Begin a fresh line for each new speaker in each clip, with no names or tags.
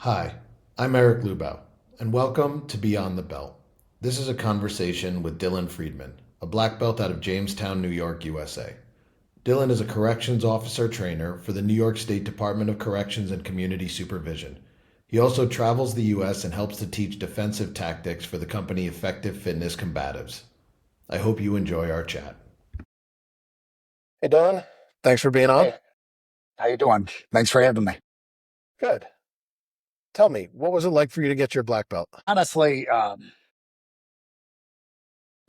Hi, I'm Eric Lubau, and welcome to Beyond the Belt. This is a conversation with Dylan Freedman, a black belt out of Jamestown, New York, USA. Dylan is a corrections officer trainer for the New York State Department of Corrections and Community Supervision. He also travels the U.S. and helps to teach defensive tactics for the company Effective Fitness Combatives. I hope you enjoy our chat. Hey, Dylan. Thanks for being on.
Hey, how you doing? Thanks for having me.
Good. Tell me, what was it like for you to get your black belt?
Honestly, I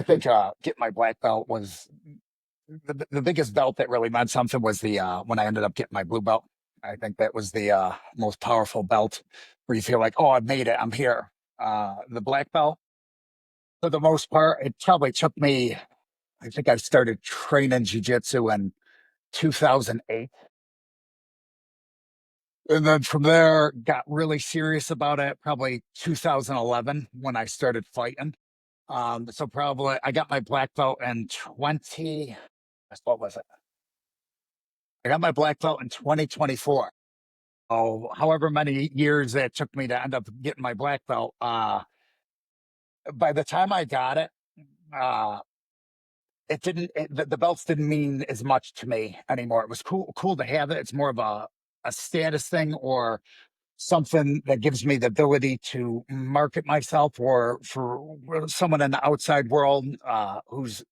think getting my black belt was the biggest belt that really meant something was the when I ended up getting my blue belt. I think that was the most powerful belt where you feel like, oh, I've made it, I'm here. The black belt, for the most part, it probably took me. I think I started training jujitsu in 2008, and then from there got really serious about it. Probably 2011 when I started fighting. So probably I got my black belt in 20, what was it? I got my black belt in 2024. Oh, however many years it took me to end up getting my black belt. By the time I got it, uh, it didn't, the belts didn't mean as much to me anymore. It was cool to have it. It's more of a status thing or something that gives me the ability to market myself or for someone in the outside world, who's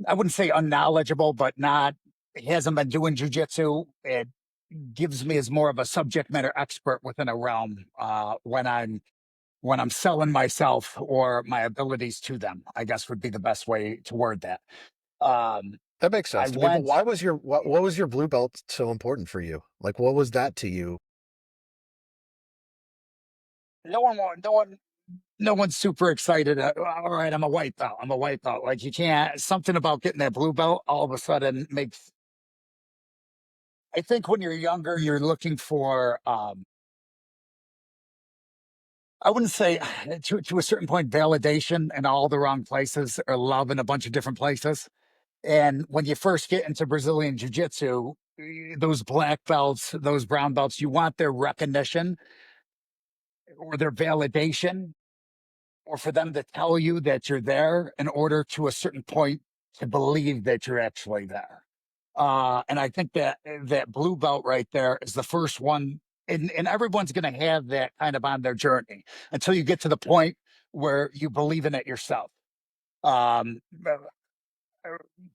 I wouldn't say unknowledgeable, but not he hasn't been doing jujitsu. It gives me as more of a subject matter expert within a realm when I'm selling myself or my abilities to them. I guess would be the best way to word that. Um,
That makes
I
sense to me. But
went.
what was your blue belt so important for you? Like, what was that to you?
No one, no one's super excited. All right, I'm a white belt. I'm a white belt. Like you can't. Something about getting that blue belt all of a sudden makes. I think when you're younger, you're looking for I wouldn't say to a certain point validation in all the wrong places or love in a bunch of different places. And when you first get into Brazilian Jiu Jitsu, those black belts, those brown belts, you want their recognition or their validation or for them to tell you that you're there in order to a certain point to believe that you're actually there. And I think that that blue belt right there is the first one, and everyone's going to have that kind of on their journey until you get to the point where you believe in it yourself. Um,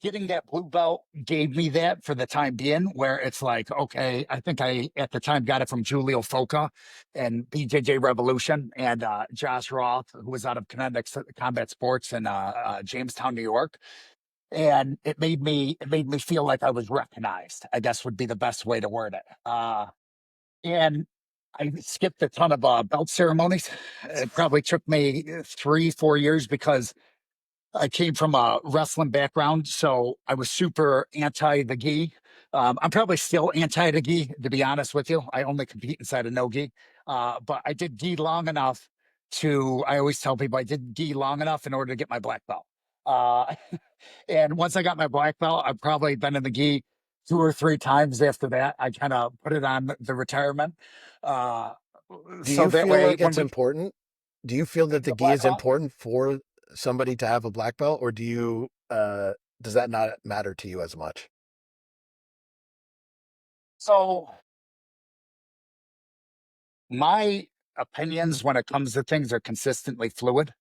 Getting that blue belt gave me that for the time being, where it's like, okay, I think I at the time got it from Julio Foca and BJJ Revolution and Josh Roth, who was out of Kinetics Combat Sports in Jamestown, New York, and it made me feel like I was recognized. I guess would be the best way to word it. And I skipped a ton of belt ceremonies. It probably took me 3 4 years because I came from a wrestling background, so I was super anti the gi. I'm probably still anti the gi, to be honest with you. I only compete inside of no gi, but I did gi long enough to. I always tell people I did gi long enough in order to get my black belt. Uh, and once I got my black belt, I've probably been in the gi 2 or 3 times after that. I kind of put it on the retirement. Uh,
Do
so
you
that
feel
way,
like
when
it's
we
important? Do you feel that the
the
gi
black
is
belt,
important for somebody to have a black belt, or does that not matter to you as much?
so my opinions when it comes to things are consistently fluid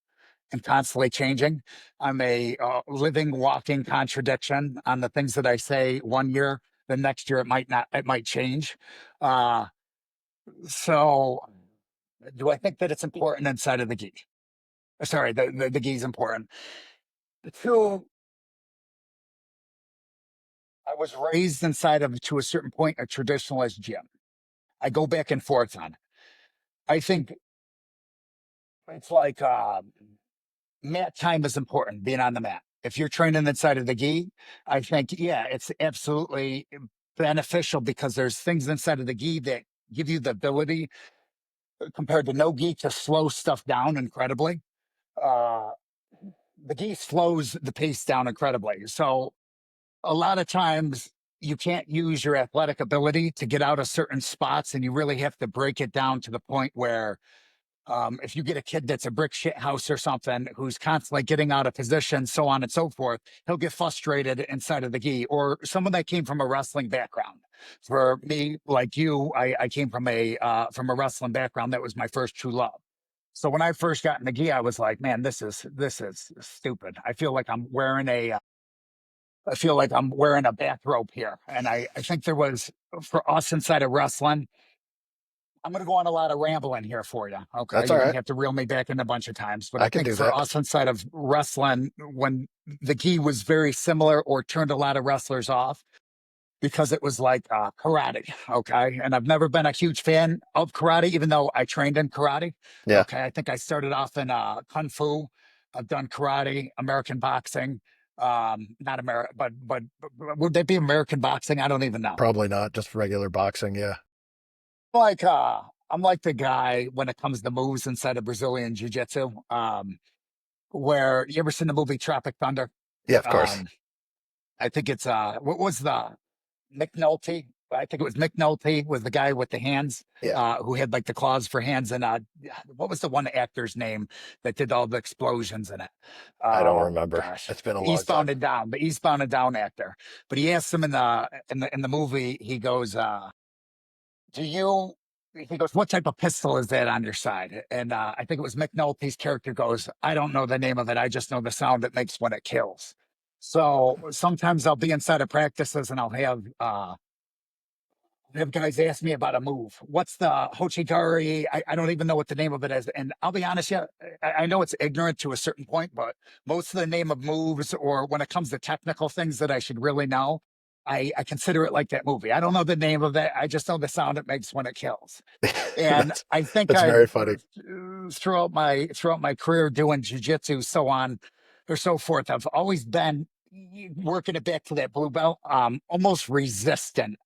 and constantly changing. I'm a living, walking contradiction on the things that I say one year. The next year, it might not. It might change. Uh, so, do I think that it's important inside of the gi? Sorry, the gi is important. Two, I was raised inside of to a certain point a traditionalist gym. I go back and forth on. It. I think it's like mat time is important, being on the mat. If you're training inside of the gi, I think, yeah, it's absolutely beneficial because there's things inside of the gi that give you the ability compared to no gi to slow stuff down incredibly. Uh, the gi slows the pace down incredibly. So a lot of times you can't use your athletic ability to get out of certain spots, and you really have to break it down to the point where if you get a kid that's a brick shit house or something who's constantly getting out of position, so on and so forth, he'll get frustrated inside of the gi. Or someone that came from a wrestling background. For me, like you, I came from a wrestling background. That was my first true love. So when I first got in the gi, I was like, man, this is stupid. I feel like I'm wearing a bathrobe here. And I think there was for us inside of wrestling, I'm going to go on a lot of rambling here for you. Okay.
That's all
You're going
right.
to have to reel me back in a bunch of times. But
I
I
can
think
do
for
that.
us inside of wrestling, when the gi was very similar or turned a lot of wrestlers off because it was like karate. Okay. And I've never been a huge fan of karate, even though I trained in karate.
Yeah,
Okay. I think I started off in kung fu. I've done karate, American boxing. Not American, but would that be American boxing? I don't even know.
probably not just regular boxing. Yeah.
Like I'm like the guy when it comes to moves inside of Brazilian jiu-jitsu. Where you ever seen the movie Tropic Thunder?
Yeah, of course.
Um, I think it's what was the McNulty? I think it was McNulty was the guy with the hands,
Yeah.
who had like the claws for hands, and what was the one actor's name that did all the explosions in it?
I don't
Oh
remember.
gosh.
It's been a long time.
Eastbound and Down, the Eastbound and Down actor. But he asked him in the movie, he goes, do you he goes, what type of pistol is that on your side? And I think it was McNulty's character goes, I don't know the name of it. I just know the sound it makes when it kills. So sometimes I'll be inside of practices and I'll have guys ask me about a move. What's the Hochigari? I don't even know what the name of it is. And I'll be honest, yeah, I know it's ignorant to a certain point, but most of the name of moves or when it comes to technical things that I should really know, I consider it like that movie. I don't know the name of it. I just know the sound it makes when it kills. And
that's
I think
that's
I've
very funny.
throughout my career doing jujitsu, so on or so forth, I've always been working it back to that blue belt, almost resistant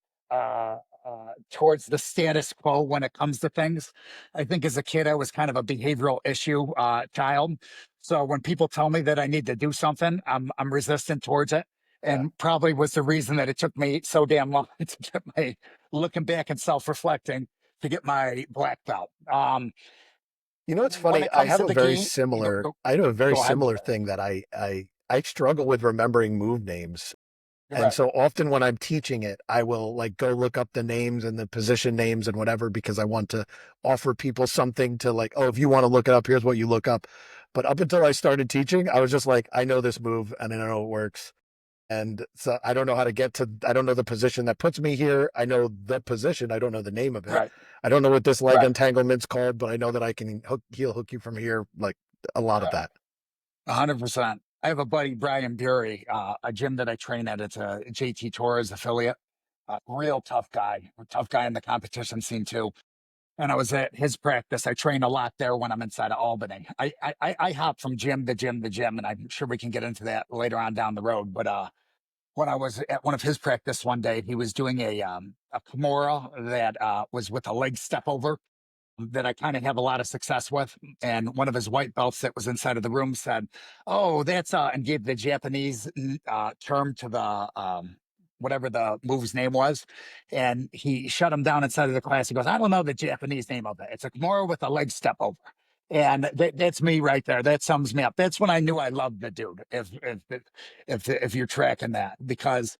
towards the status quo when it comes to things. I think as a kid, I was kind of a behavioral issue child. So when people tell me that I need to do something, I'm resistant towards it.
Yeah.
And probably was the reason that it took me so damn long to get my looking back and self-reflecting to get my black belt.
You know, it's
When
funny.
it comes to the gi,
I have a very
go ahead.
similar thing that I struggle with remembering move names.
You're
And
right.
so often when I'm teaching it, I will like go look up the names and the position names and whatever because I want to offer people something to like, oh, if you want to look it up, here's what you look up. But up until I started teaching, I was just like, I know this move and I know it works. And so I don't know how to get to, I don't know the position that puts me here. I know the position. I don't know the name of it.
Right.
I don't know what this leg
Right.
entanglement's called, but I know that I can heel hook you from here. Like a lot of
Right.
that.
100%. I have a buddy, Brian Bury, a gym that I train at. It's a JT Torres affiliate. Real tough guy in the competition scene too. And I was at his practice. I train a lot there when I'm inside of Albany. I hop from gym to gym to gym, and I'm sure we can get into that later on down the road. But when I was at one of his practice one day, he was doing a Kimura that was with a leg step over that I kind of have a lot of success with. And one of his white belts that was inside of the room said, "Oh, that's," and gave the Japanese term to the whatever the move's name was. And he shut him down inside of the class. He goes, "I don't know the Japanese name of it. It's a Kimura with a leg step over." And that's me right there. That sums me up. That's when I knew I loved the dude. If you're tracking that, because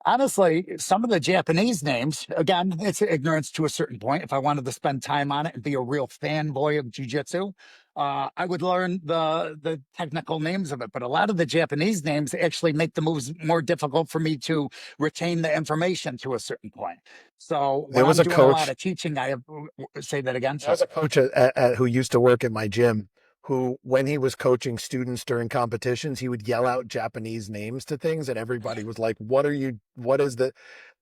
honestly, some of the Japanese names, again, it's ignorance to a certain point. If I wanted to spend time on it and be a real fanboy of jujitsu, I would learn the technical names of it. But a lot of the Japanese names actually make the moves more difficult for me to retain the information to a certain point. So when
There was
I'm
a
doing a lot
coach
of teaching, I have say that again.
There was
Sorry.
a coach who used to work at my gym who, when he was coaching students during competitions, he would yell out Japanese names to things, and everybody was like, what is the,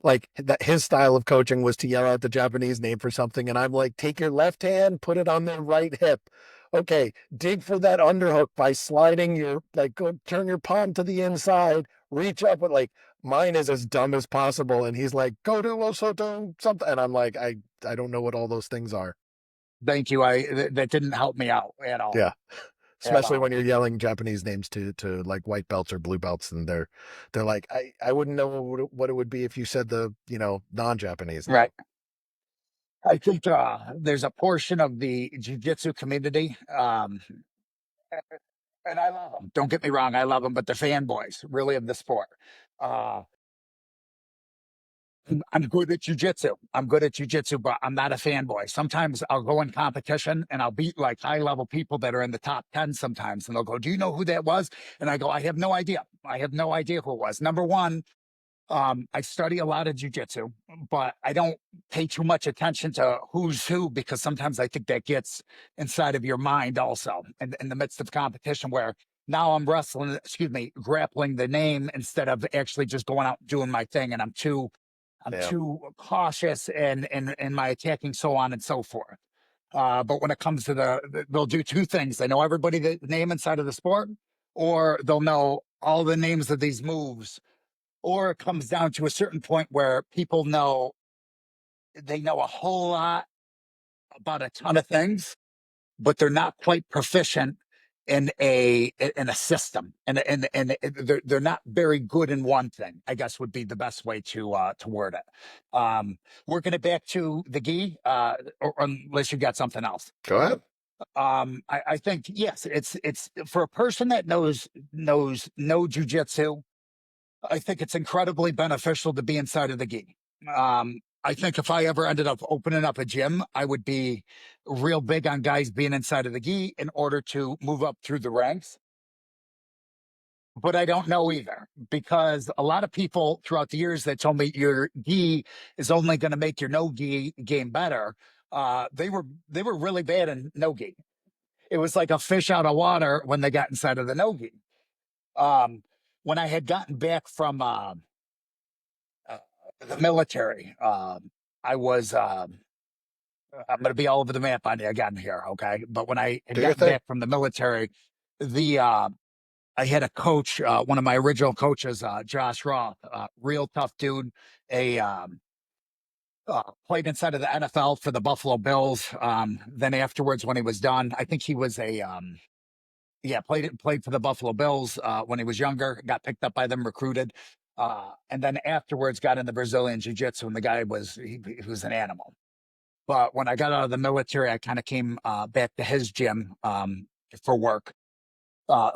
like, that his style of coaching was to yell out the Japanese name for something. And I'm like, take your left hand, put it on the right hip. Okay, dig for that underhook by sliding go turn your palm to the inside, reach up with like, mine is as dumb as possible. And he's like, go to Osoto, something. And I'm like, I don't know what all those things are.
Thank you. That didn't help me out at all.
Yeah.
at
especially
all.
when you're yelling Japanese names to like white belts or blue belts, and they're like, I wouldn't know what it would be if you said the non-Japanese name.
Right. I think there's a portion of the jiu-jitsu community, and I love them. Don't get me wrong, I love them, but they're fanboys, really, of the sport. Uh, I'm good at jujitsu. I'm good at jujitsu, but I'm not a fanboy. Sometimes I'll go in competition and I'll beat like high level people that are in the top 10 sometimes. And they'll go, "Do you know who that was?" And I go, "I have no idea. I have no idea who it was." Number one, I study a lot of jujitsu, but I don't pay too much attention to who's who because sometimes I think that gets inside of your mind also in the midst of competition where now I'm wrestling, excuse me, grappling the name instead of actually just going out and doing my thing. And I'm
Yeah.
too cautious in my attacking, so on and so forth. But when it comes to they'll do two things. They know everybody the name inside of the sport, or they'll know all the names of these moves, or it comes down to a certain point where people know they know a whole lot about a ton of things, but they're not quite proficient in a system, and they're not very good in one thing. I guess would be the best way to word it. Working it back to the gi, or unless you got something else.
Go ahead.
I think yes, it's for a person that knows no jujitsu. I think it's incredibly beneficial to be inside of the gi. I think if I ever ended up opening up a gym, I would be real big on guys being inside of the gi in order to move up through the ranks. But I don't know either because a lot of people throughout the years that told me your gi is only going to make your no gi game better. They were really bad in no gi. It was like a fish out of water when they got inside of the no gi. Um, when I had gotten back from uh, the military. I was, I'm going to be all over the map on you again here, okay? But when I had
Do your
gotten
thing.
back from the military, the I had a coach, one of my original coaches, Josh Roth, real tough dude. A Played inside of the NFL for the Buffalo Bills. Then afterwards, when he was done, I think he was a yeah, played for the Buffalo Bills when he was younger. Got picked up by them, recruited, and then afterwards got in the Brazilian Jiu Jitsu. And the guy he was an animal. But when I got out of the military, I kind of came back to his gym for work.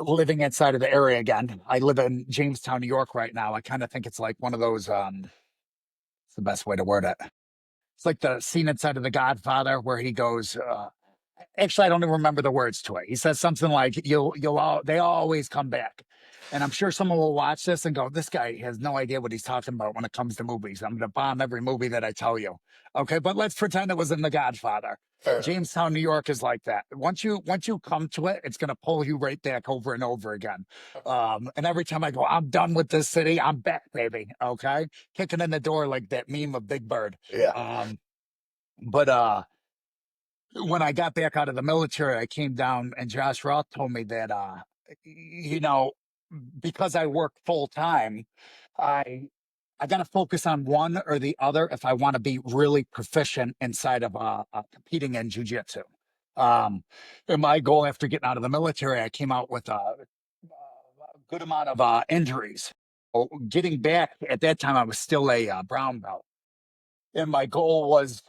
Living inside of the area again. I live in Jamestown, New York right now. I kind of think it's like one of those. It's the best way to word it. It's like the scene inside of The Godfather where he goes. Actually, I don't even remember the words to it. He says something like, they always come back." And I'm sure someone will watch this and go, "This guy has no idea what he's talking about when it comes to movies. I'm going to bomb every movie that I tell you." Okay, but let's pretend it was in The Godfather.
Fair enough.
Jamestown, New York is like that. Once you come to it, it's going to pull you right back over and over again. And every time I go, "I'm done with this city. I'm back, baby." Okay, kicking in the door like that meme of Big Bird.
Yeah.
Um, but when I got back out of the military, I came down and Josh Roth told me that, you know, because I work full time, I I got to focus on one or the other if I want to be really proficient inside of competing in jujitsu. And my goal after getting out of the military, I came out with a good amount of injuries. Getting back at that time, I was still a brown belt, and my goal was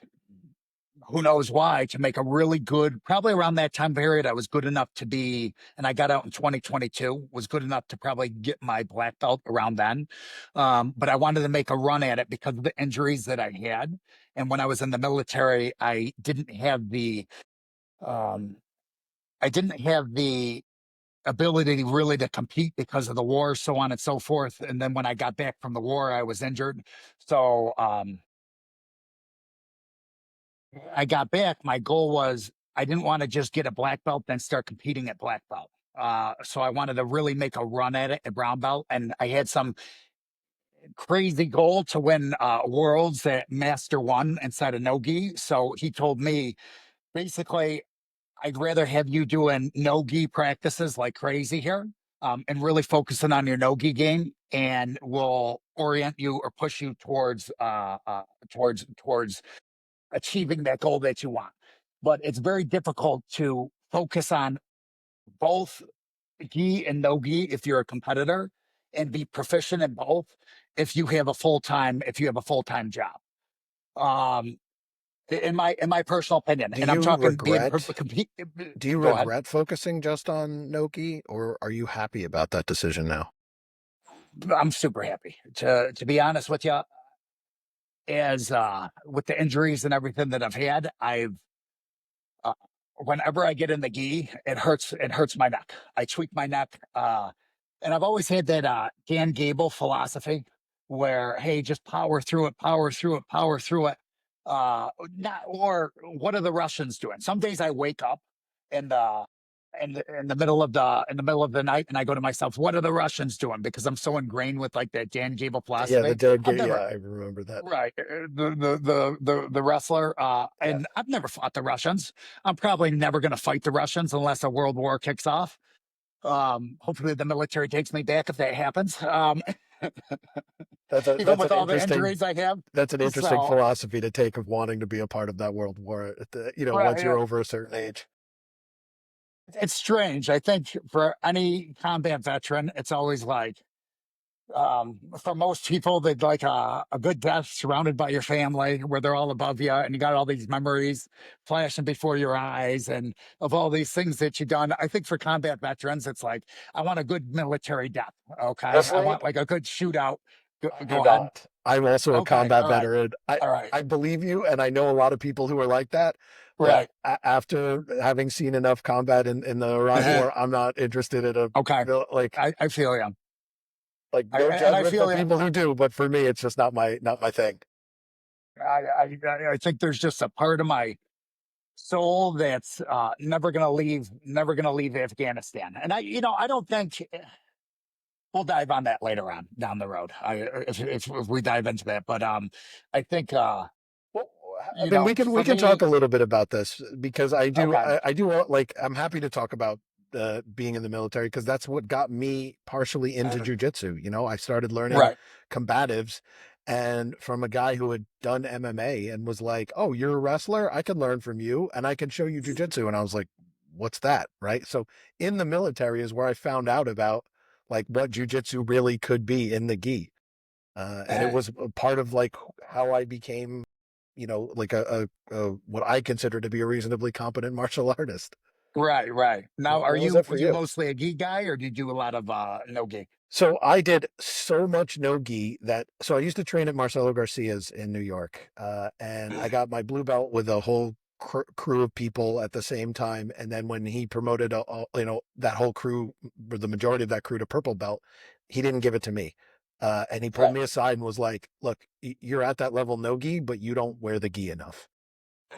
who knows why, to make a really good, probably around that time period, I was good enough to be, and I got out in 2022, was good enough to probably get my black belt around then. But I wanted to make a run at it because of the injuries that I had. And when I was in the military, um, I didn't have the ability to really to compete because of the war, so on and so forth. And then when I got back from the war, I was injured. So, I got back, my goal was I didn't want to just get a black belt, then start competing at black belt. So I wanted to really make a run at it at brown belt. And I had some crazy goal to win worlds at Master One inside of Nogi. So he told me basically, "I'd rather have you doing Nogi practices like crazy here. And really focusing on your Nogi game, and we'll orient you or push you towards achieving that goal that you want." But it's very difficult to focus on both gi and no gi if you're a competitor, and be proficient in both if you have a full-time job. Um, in my personal opinion,
Do
and I'm
you
talking being
regret do you
go ahead.
regret focusing just on Noki, or are you happy about that decision now?
I'm super happy to be honest with you. As with the injuries and everything that I've had, uh, whenever I get in the gi, it hurts. It hurts my neck. I tweak my neck, and I've always had that Dan Gable philosophy, where hey, just power through it, power through it, power through it. Not or what are the Russians doing? Some days I wake up and in the middle of the night, and I go to myself, what are the Russians doing? Because I'm so ingrained with like that Dan Gable
Yeah, the
philosophy. I've
delegate. Yeah,
never
I remember that.
Right. The wrestler.
Yeah,
And I've never fought the Russians. I'm probably never going to fight the Russians unless a world war kicks off. Hopefully the military takes me back if that happens.
that's a
Even
that's an
with all the
interesting
injuries I have.
that's an interesting
So,
philosophy to take of wanting to be a part of that world war. Once
right.
you're over a certain age.
It's strange. I think for any combat veteran, it's always like, for most people, they'd like a good death surrounded by your family where they're all above you and you got all these memories flashing before your eyes and of all these things that you've done. I think for combat veterans, it's like, I want a good military death. Okay. I
Honestly,
want like a good shootout. Go,
I do
go ahead.
not. I'm also a
Okay.
combat
All right.
veteran. I
All right.
I believe you, and I know a lot of people who are like that. But
Right.
after having seen enough combat in the Iraq War, I'm not interested in a
Okay.
like
I feel you.
no
And I
judgment for
feel you.
people who do, but for me, it's just not my thing.
I think there's just a part of my soul that's never gonna leave Afghanistan. And I don't think we'll dive on that later on down the road. If we dive into that, but I think
Well, I mean, we
for
can talk
me,
a little bit about this because
okay,
I do like I'm happy to talk about being in the military because that's what got me partially into jujitsu. I started learning
right,
combatives, and from a guy who had done MMA and was like, "Oh, you're a wrestler? I can learn from you, and I can show you jujitsu." And I was like, "What's that?" Right? So in the military is where I found out about like what jujitsu really could be in the gi. And it was a part of like how I became like a what I consider to be a reasonably competent martial artist.
right. Now,
What was that for
were you
you?
mostly a gi guy, or did you do a lot of no gi?
So I did so much no gi so I used to train at Marcelo Garcia's in New York, and I got my blue belt with a whole crew of people at the same time. And then when he promoted that whole crew, or the majority of that crew, to purple belt, he didn't give it to me. And he pulled
Right.
me aside and was like, "Look, you're at that level no gi, but you don't wear the gi enough."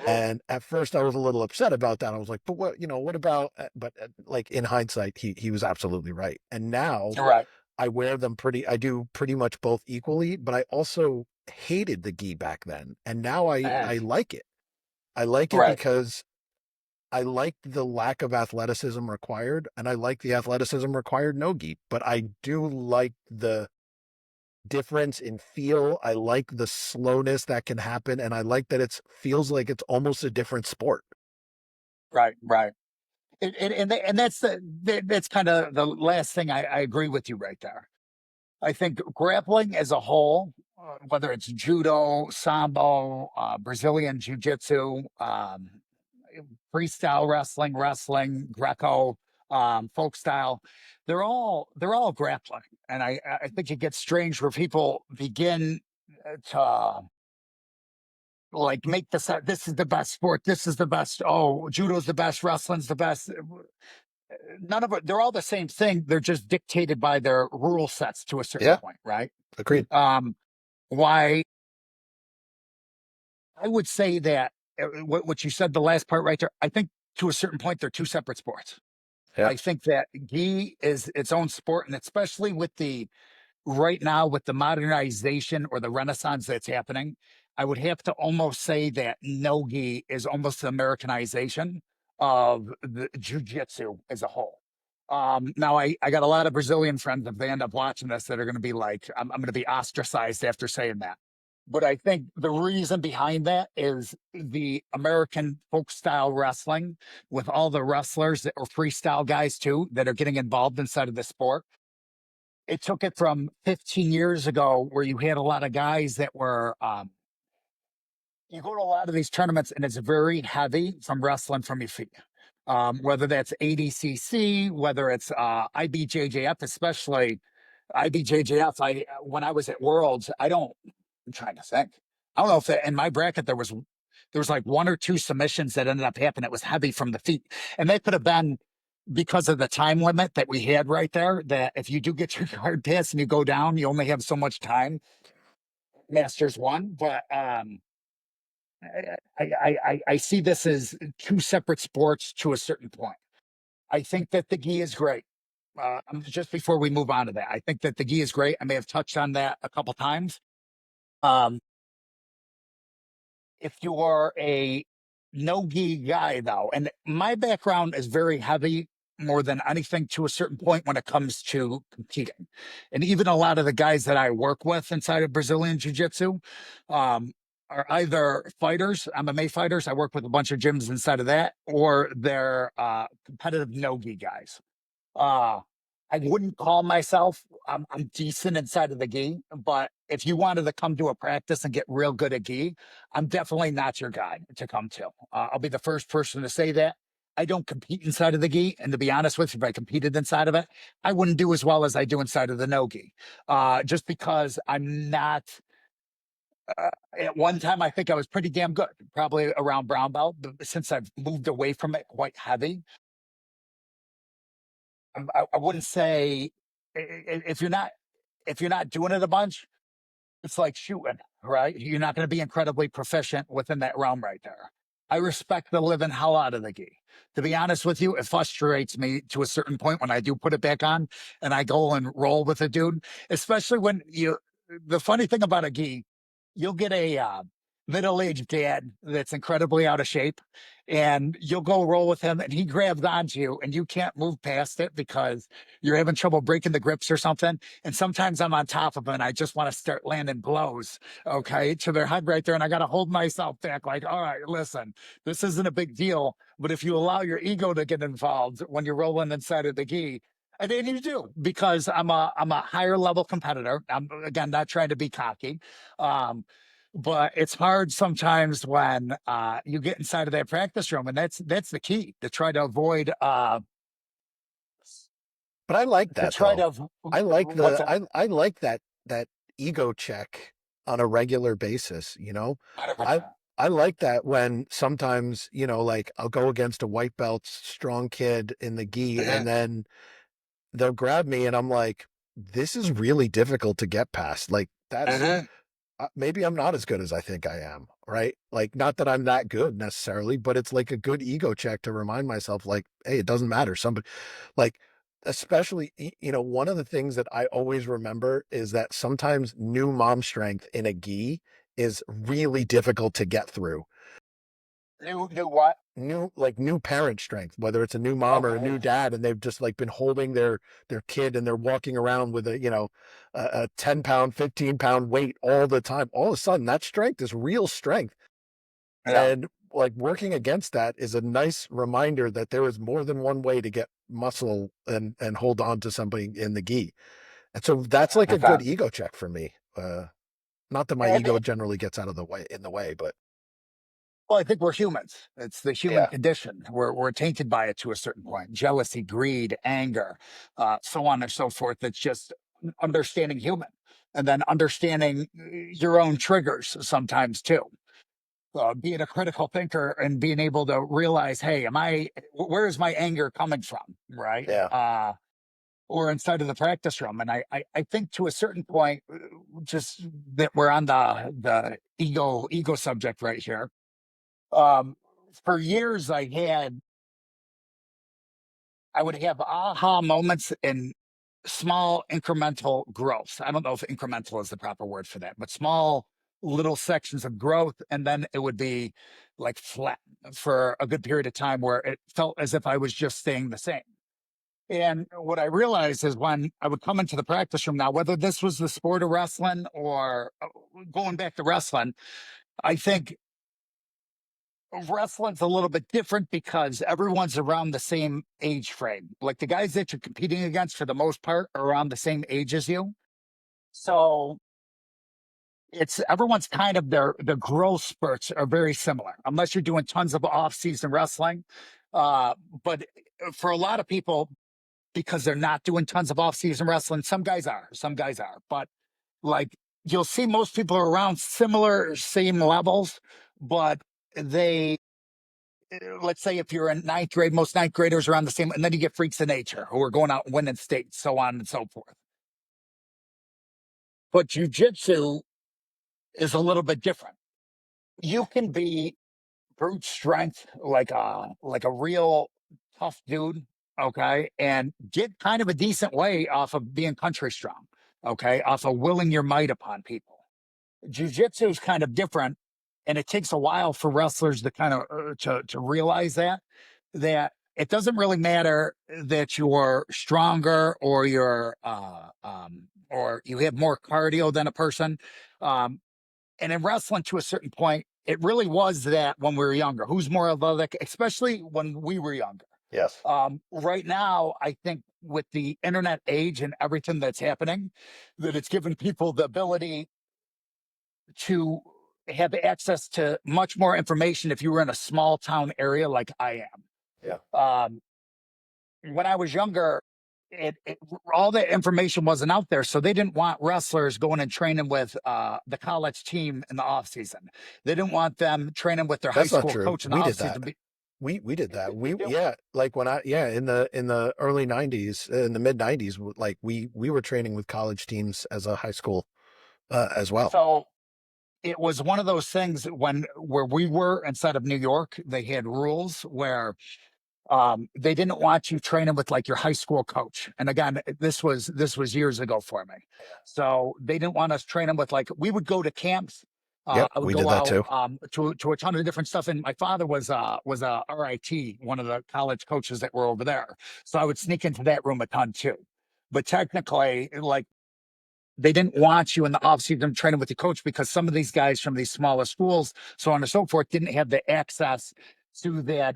And at first I was a little upset about that. I was like, but what about, but like in hindsight, he was absolutely right. And now
Right.
I do pretty much both equally, but I also hated the gi back then. And now I like it. I like it
Right.
because I like the lack of athleticism required, and I like the athleticism required no gi, but I do like the difference in feel. I like the slowness that can happen, and I like that it feels like it's almost a different sport.
Right. And that's kind of the last thing I agree with you right there. I think grappling as a whole, whether it's judo, sambo, Brazilian jiu-jitsu, freestyle wrestling, Greco, folk style, they're all grappling. And I think it gets strange where people begin to like make this is the best sport. This is the best. Oh, judo's the best. Wrestling's the best. None of it. They're all the same thing. They're just dictated by their rule sets to a certain
Yeah,
point, right?
agreed.
Um, why I would say that what you said, the last part right there, I think to a certain point, they're two separate sports.
Yeah.
I think that gi is its own sport, and especially with the right now with the modernization or the renaissance that's happening, I would have to almost say that no-gi is almost the Americanization of the jujitsu as a whole. Now I got a lot of Brazilian friends if they end up watching this that are going to be like, I'm going to be ostracized after saying that. But I think the reason behind that is the American folk style wrestling with all the wrestlers that are freestyle guys too that are getting involved inside of the sport. It took it from 15 years ago where you had a lot of guys that were you go to a lot of these tournaments and it's very heavy from wrestling from your feet. Whether that's ADCC, whether it's IBJJF, especially IBJJF. When I was at Worlds, I'm trying to think. I don't know if in my bracket there was like one or two submissions that ended up happening. It was heavy from the feet, and they could have been because of the time limit that we had right there. That if you do get your card pass and you go down, you only have so much time. Masters one, but I see this as two separate sports to a certain point. I think that the gi is great. Just before we move on to that, I think that the gi is great. I may have touched on that a couple times. Um, if you are a no gi guy, though, and my background is very heavy more than anything to a certain point when it comes to competing. And even a lot of the guys that I work with inside of Brazilian Jiu Jitsu are either fighters, MMA fighters. I work with a bunch of gyms inside of that, or they're competitive no gi guys. Uh, I wouldn't call myself I'm decent inside of the gi, but if you wanted to come to a practice and get real good at gi, I'm definitely not your guy to come to. I'll be the first person to say that. I don't compete inside of the gi, and to be honest with you, if I competed inside of it, I wouldn't do as well as I do inside of the no gi, just because I'm not. At one time, I think I was pretty damn good, probably around brown belt. But since I've moved away from it quite heavy, I wouldn't say if you're not doing it a bunch, it's like shooting, right? You're not going to be incredibly proficient within that realm right there. I respect the living hell out of the gi. To be honest with you, it frustrates me to a certain point when I do put it back on and I go and roll with a dude, especially when the funny thing about a gi, you'll get a middle-aged dad that's incredibly out of shape and you'll go roll with him and he grabs onto you and you can't move past it because you're having trouble breaking the grips or something. And sometimes I'm on top of it and I just want to start landing blows, okay, to their head right there. And I got to hold myself back like, all right, listen, this isn't a big deal. But if you allow your ego to get involved when you're rolling inside of the gi, and then you do because I'm a higher level competitor. I'm again not trying to be cocky. But it's hard sometimes when you get inside of that practice room, and that's the key to try to avoid
But I like
to
that
try
though.
to what's that?
I like that ego check on a regular basis, you know? I
100%.
I like that when sometimes, like I'll go against a white belt strong kid in the gi and then they'll grab me and I'm like, this is really difficult to get past. Like that's maybe I'm not as good as I think I am, right? Like, not that I'm that good necessarily, but it's like a good ego check to remind myself, like, hey, it doesn't matter. Somebody, like, especially, one of the things that I always remember is that sometimes new mom strength in a gi is really difficult to get through.
New what?
New parent strength, whether it's a new mom or a
Okay.
new dad, and they've just like been holding their kid and they're walking around with a 10-pound, 15-pound weight all the time. All of a sudden that strength is real strength.
Yeah.
And like working against that is a nice reminder that there is more than one way to get muscle and hold on to somebody in the gi. And so that's like a good
100%.
ego check for me. Not that my
And
ego generally gets out of the way, but
well, I think we're humans. It's the human
yeah,
condition. We're tainted by it to a certain point. Jealousy, greed, anger, so on and so forth. It's just understanding human, and then understanding your own triggers sometimes too. Being a critical thinker and being able to realize, hey, where is my anger coming from, right?
yeah.
Or inside of the practice room. And I think to a certain point, just that we're on the ego subject right here. Um, for years, I would have aha moments in small incremental growth. I don't know if incremental is the proper word for that, but small little sections of growth. And then it would be like flat for a good period of time where it felt as if I was just staying the same. And what I realized is when I would come into the practice room now, whether this was the sport of wrestling or going back to wrestling, I think wrestling's a little bit different because everyone's around the same age frame. Like the guys that you're competing against, for the most part, are around the same age as you. So it's everyone's kind of their growth spurts are very similar, unless you're doing tons of off-season wrestling. Uh, but for a lot of people, because they're not doing tons of off-season wrestling, some guys are, but like you'll see most people are around similar, same levels, but they let's say if you're in ninth grade, most ninth graders are around the same, and then you get freaks of nature who are going out and winning states, so on and so forth. But jujitsu is a little bit different. You can be brute strength, like a real tough dude, okay, and get kind of a decent way off of being country strong, okay, off of willing your might upon people. Jiu-jitsu is kind of different, and it takes a while for wrestlers to kind of to realize that it doesn't really matter that you're stronger or you have more cardio than a person. Um, and in wrestling, to a certain point, it really was that when we were younger. Who's more athletic, especially when we were younger.
Yes.
Right now, I think with the internet age and everything that's happening, that it's given people the ability to have access to much more information if you were in a small town area like I
Yeah.
am. When I was younger, it all that information wasn't out there, so they didn't want wrestlers going and training with the college team in the off season. They didn't want them training with their high
That's not
school
true.
coach in the
We
off
did that.
season.
We did that.
They
We
do.
yeah, like when I yeah, in the early 90s, in the mid 90s, like we were training with college teams as a high school as well.
So it was one of those things where we were inside of New York, they had rules where they didn't want you training with like your high school coach. And again, this was years ago for me. So they didn't want us training with like we would go to camps.
Yep,
I would
we did
go
that
out
too.
to a ton of different stuff. And my father was a RIT, one of the college coaches that were over there. So I would sneak into that room a ton too. But technically, like they didn't want you in the offseason training with the coach because some of these guys from these smaller schools, so on and so forth, didn't have the access to that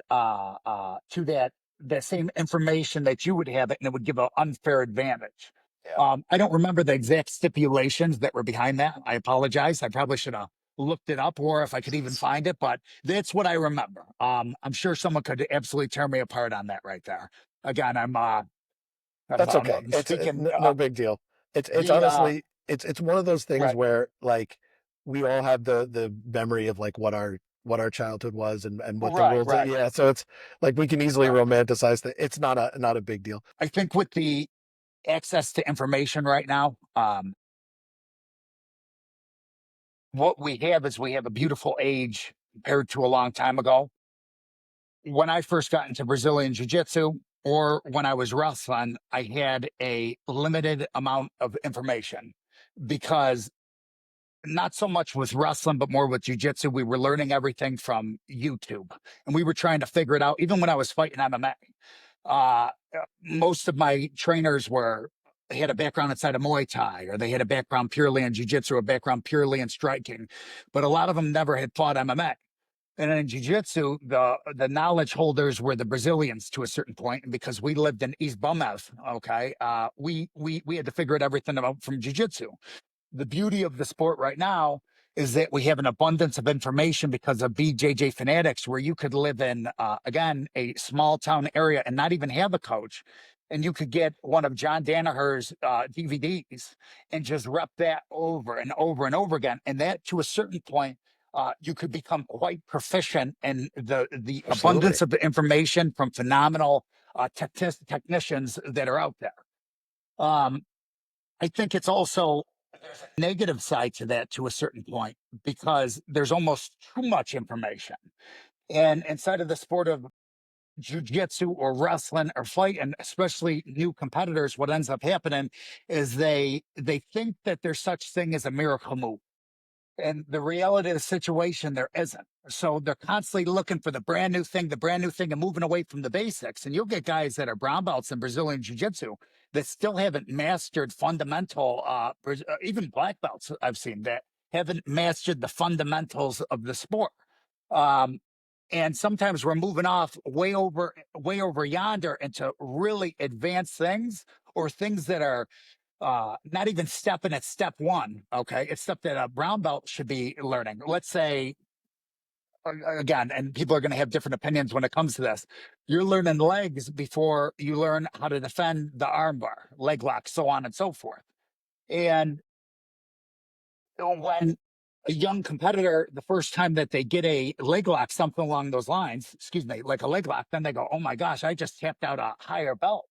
same information that you would have it, and it would give an unfair advantage.
Yeah.
I don't remember the exact stipulations that were behind that. I apologize. I probably should have looked it up, or if I could even find it, but that's what I remember. I'm sure someone could absolutely tear me apart on that right there. Again,
That's okay.
I'm
It's
speaking
no big deal. It's
the
honestly it's one of those things
right.
where like we all have the memory of like what our childhood was and what the
Right,
rules are.
right,
Yeah, so it's like we can easily
right.
romanticize that. It's not a big deal.
I think with the access to information right now, what we have is we have a beautiful age compared to a long time ago. When I first got into Brazilian Jiu Jitsu or when I was wrestling, I had a limited amount of information because not so much with wrestling, but more with jujitsu. We were learning everything from YouTube and we were trying to figure it out. Even when I was fighting MMA, most of my trainers they had a background inside of Muay Thai, or they had a background purely in jiu-jitsu, a background purely in striking, but a lot of them never had fought MMA. And in jiu-jitsu, the knowledge holders were the Brazilians to a certain point, and because we lived in East Bumeth, okay, we had to figure it everything out from jiu-jitsu. The beauty of the sport right now is that we have an abundance of information because of BJJ Fanatics, where you could live in, again, a small town area and not even have a coach. And you could get one of John Danaher's DVDs and just rep that over and over and over again. And that, to a certain point, you could become quite proficient in the
Absolutely.
abundance of the information from phenomenal technicians that are out there. Um, I think it's also there's a negative side to that to a certain point because there's almost too much information. And inside of the sport of jujitsu or wrestling or fight, and especially new competitors, what ends up happening is they think that there's such thing as a miracle move. And the reality of the situation, there isn't. So they're constantly looking for the brand new thing, and moving away from the basics. And you'll get guys that are brown belts in Brazilian Jiu Jitsu that still haven't mastered fundamental, even black belts I've seen that haven't mastered the fundamentals of the sport. Um, and sometimes we're moving off way over yonder into really advanced things, or things that are not even stepping at step one. Okay, it's stuff that a brown belt should be learning. Let's say, again, and people are going to have different opinions when it comes to this. You're learning legs before you learn how to defend the armbar, leg lock, so on and so forth. And when a young competitor, the first time that they get a leg lock, something along those lines, excuse me, like a leg lock, then they go, oh my gosh, I just tapped out a higher belt.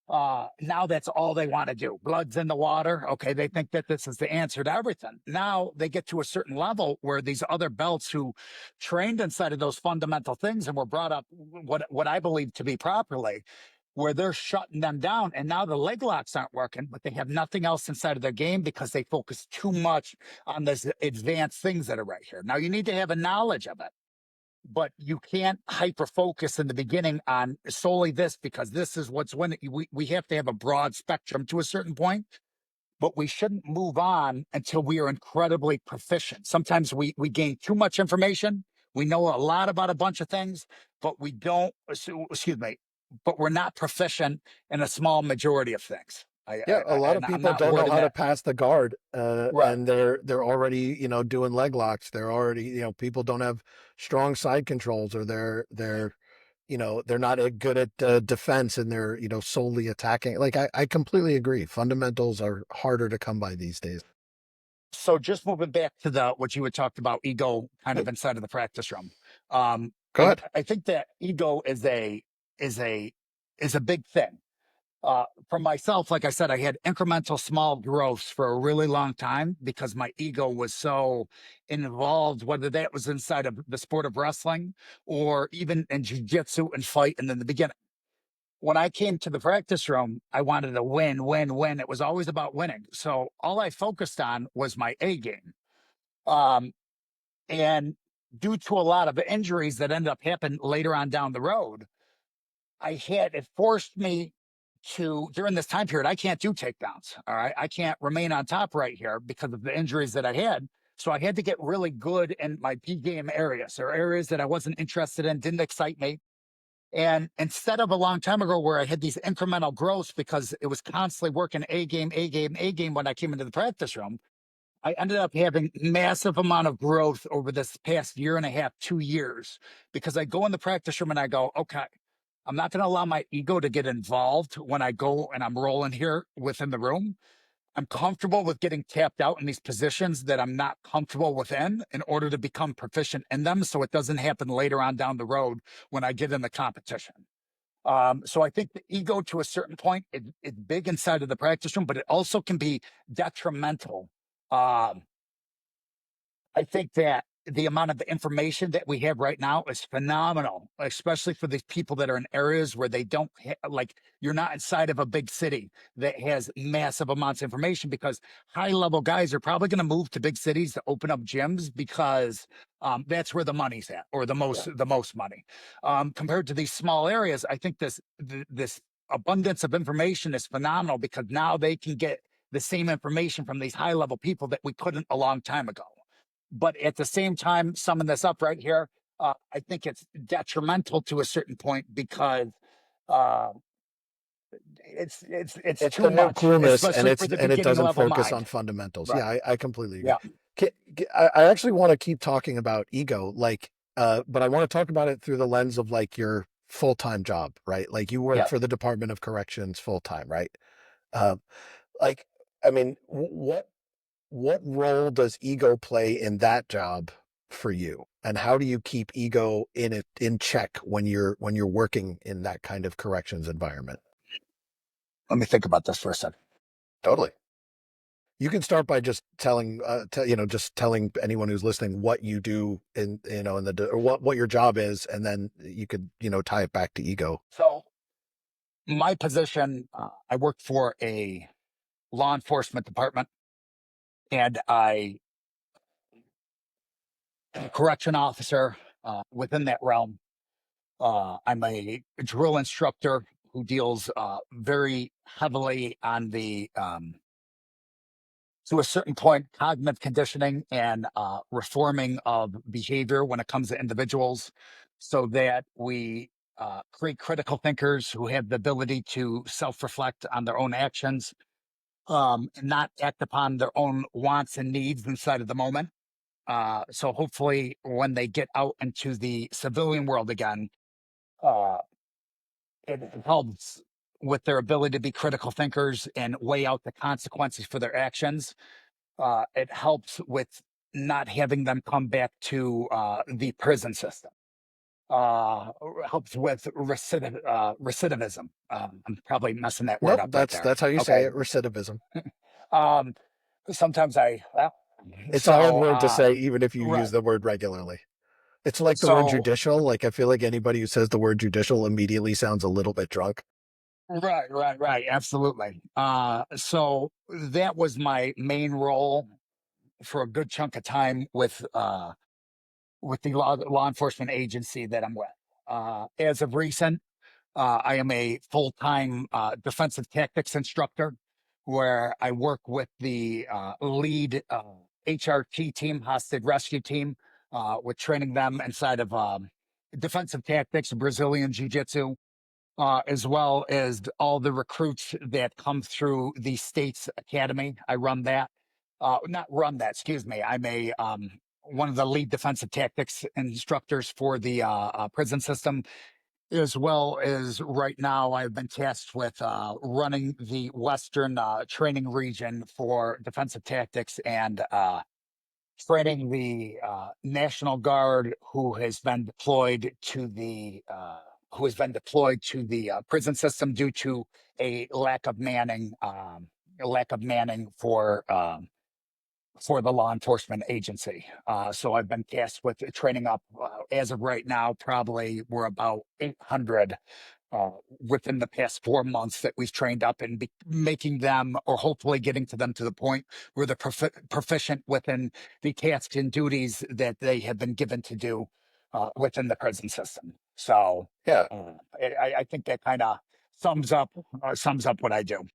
Now that's all they want to do. Blood's in the water. Okay. They think that this is the answer to everything. Now they get to a certain level where these other belts who trained inside of those fundamental things and were brought up what I believe to be properly, where they're shutting them down. And now the leg locks aren't working, but they have nothing else inside of their game because they focus too much on these advanced things that are right here. Now you need to have a knowledge of it, but you can't hyper focus in the beginning on solely this because this is what's winning. We have to have a broad spectrum to a certain point, but we shouldn't move on until we are incredibly proficient. Sometimes we gain too much information. We know a lot about a bunch of things, but we don't, excuse me, but we're not proficient in a small majority of things.
Yeah, a lot of
And I'm
people
not
don't know
wording
how to
that
pass the guard,
right.
and they're already, doing leg locks. They're already, people don't have strong side controls, or they're not good at defense, and they're, solely attacking. Like I completely agree. Fundamentals are harder to come by these days.
So just moving back to the what you had talked about, ego kind
Hey,
of inside of the practice room. Um,
go
and
ahead.
I think that ego is a is a big thing. For myself, like I said, I had incremental small growths for a really long time because my ego was so involved, whether that was inside of the sport of wrestling or even in jujitsu and fight. And in the beginning, when I came to the practice room, I wanted to win, win, win. It was always about winning. So all I focused on was my A game. Um, and due to a lot of injuries that ended up happening later on down the road, it forced me to, during this time period, I can't do takedowns. All right. I can't remain on top right here because of the injuries that I had. So I had to get really good in my B game areas, or areas that I wasn't interested in, didn't excite me. And instead of a long time ago where I had these incremental growths because it was constantly working A game, A game, A game when I came into the practice room, I ended up having massive amount of growth over this past year and a half, 2 years, because I go in the practice room and I go, okay, I'm not going to allow my ego to get involved when I go and I'm rolling here within the room. I'm comfortable with getting tapped out in these positions that I'm not comfortable within in order to become proficient in them. So it doesn't happen later on down the road when I get in the competition. So I think the ego to a certain point, it's big inside of the practice room, but it also can be detrimental. Um, I think that the amount of information that we have right now is phenomenal, especially for these people that are in areas where they don't like, you're not inside of a big city that has massive amounts of information, because high level guys are probably going to move to big cities to open up gyms because that's where the money's at, or
Yeah.
the most money. Compared to these small areas, I think this abundance of information is phenomenal because now they can get the same information from these high level people that we couldn't a long time ago. But at the same time, summing this up right here, I think it's detrimental to a certain point because uh, it's
It's the
too much,
nucleus, and
especially for
it's
the
and it
beginning
doesn't
level
focus
mind.
on fundamentals.
Right.
Yeah, I completely agree.
Yeah.
I actually want to keep talking about ego, like, but I want to talk about it through the lens of like your full-time job, right? Like you work
Yeah.
for the Department of Corrections full time, right? Uh, like, I mean, what role does ego play in that job for you, and how do you keep ego in check when you're working in that kind of corrections environment?
Let me think about this for a second.
Totally. You can start by just telling, just telling anyone who's listening what you do or what your job is, and then you could, tie it back to ego.
So, my position, I work for a law enforcement department, and I correction officer within that realm. I'm a drill instructor who deals very heavily on the to a certain point, cognitive conditioning and reforming of behavior when it comes to individuals so that we create critical thinkers who have the ability to self reflect on their own actions and not act upon their own wants and needs inside of the moment. So hopefully, when they get out into the civilian world again, uh, it helps with their ability to be critical thinkers and weigh out the consequences for their actions. It helps with not having them come back to the prison system. Helps with recidivism. I'm probably messing that word
Nope,
up right there.
that's how you say
Okay.
it, recidivism.
Um, sometimes well,
It's a hard
so
word to say, even if you use
right.
the word regularly. It's like the word
So
judicial. Like, I feel like anybody who says the word judicial immediately sounds a little bit drunk.
right, absolutely. So that was my main role for a good chunk of time with the law enforcement agency that I'm with. As of recent, I am a full time defensive tactics instructor where I work with the lead HRT team, hostage rescue team, with training them inside of defensive tactics, Brazilian Jiu Jitsu, as well as all the recruits that come through the state's academy. I run that. Not run that, excuse me. I'm a one of the lead defensive tactics instructors for the prison system, as well as right now I've been tasked with running the Western training region for defensive tactics and training the National Guard who has been deployed to the prison system due to a lack of manning for the law enforcement agency. So I've been tasked with training up. As of right now, probably we're about 800 uh, within the past 4 months that we've trained up and making them, or hopefully getting to them to the point where they're proficient within the tasks and duties that they have been given to do within the prison system. So
Yeah.
I think that kind of sums up what I do.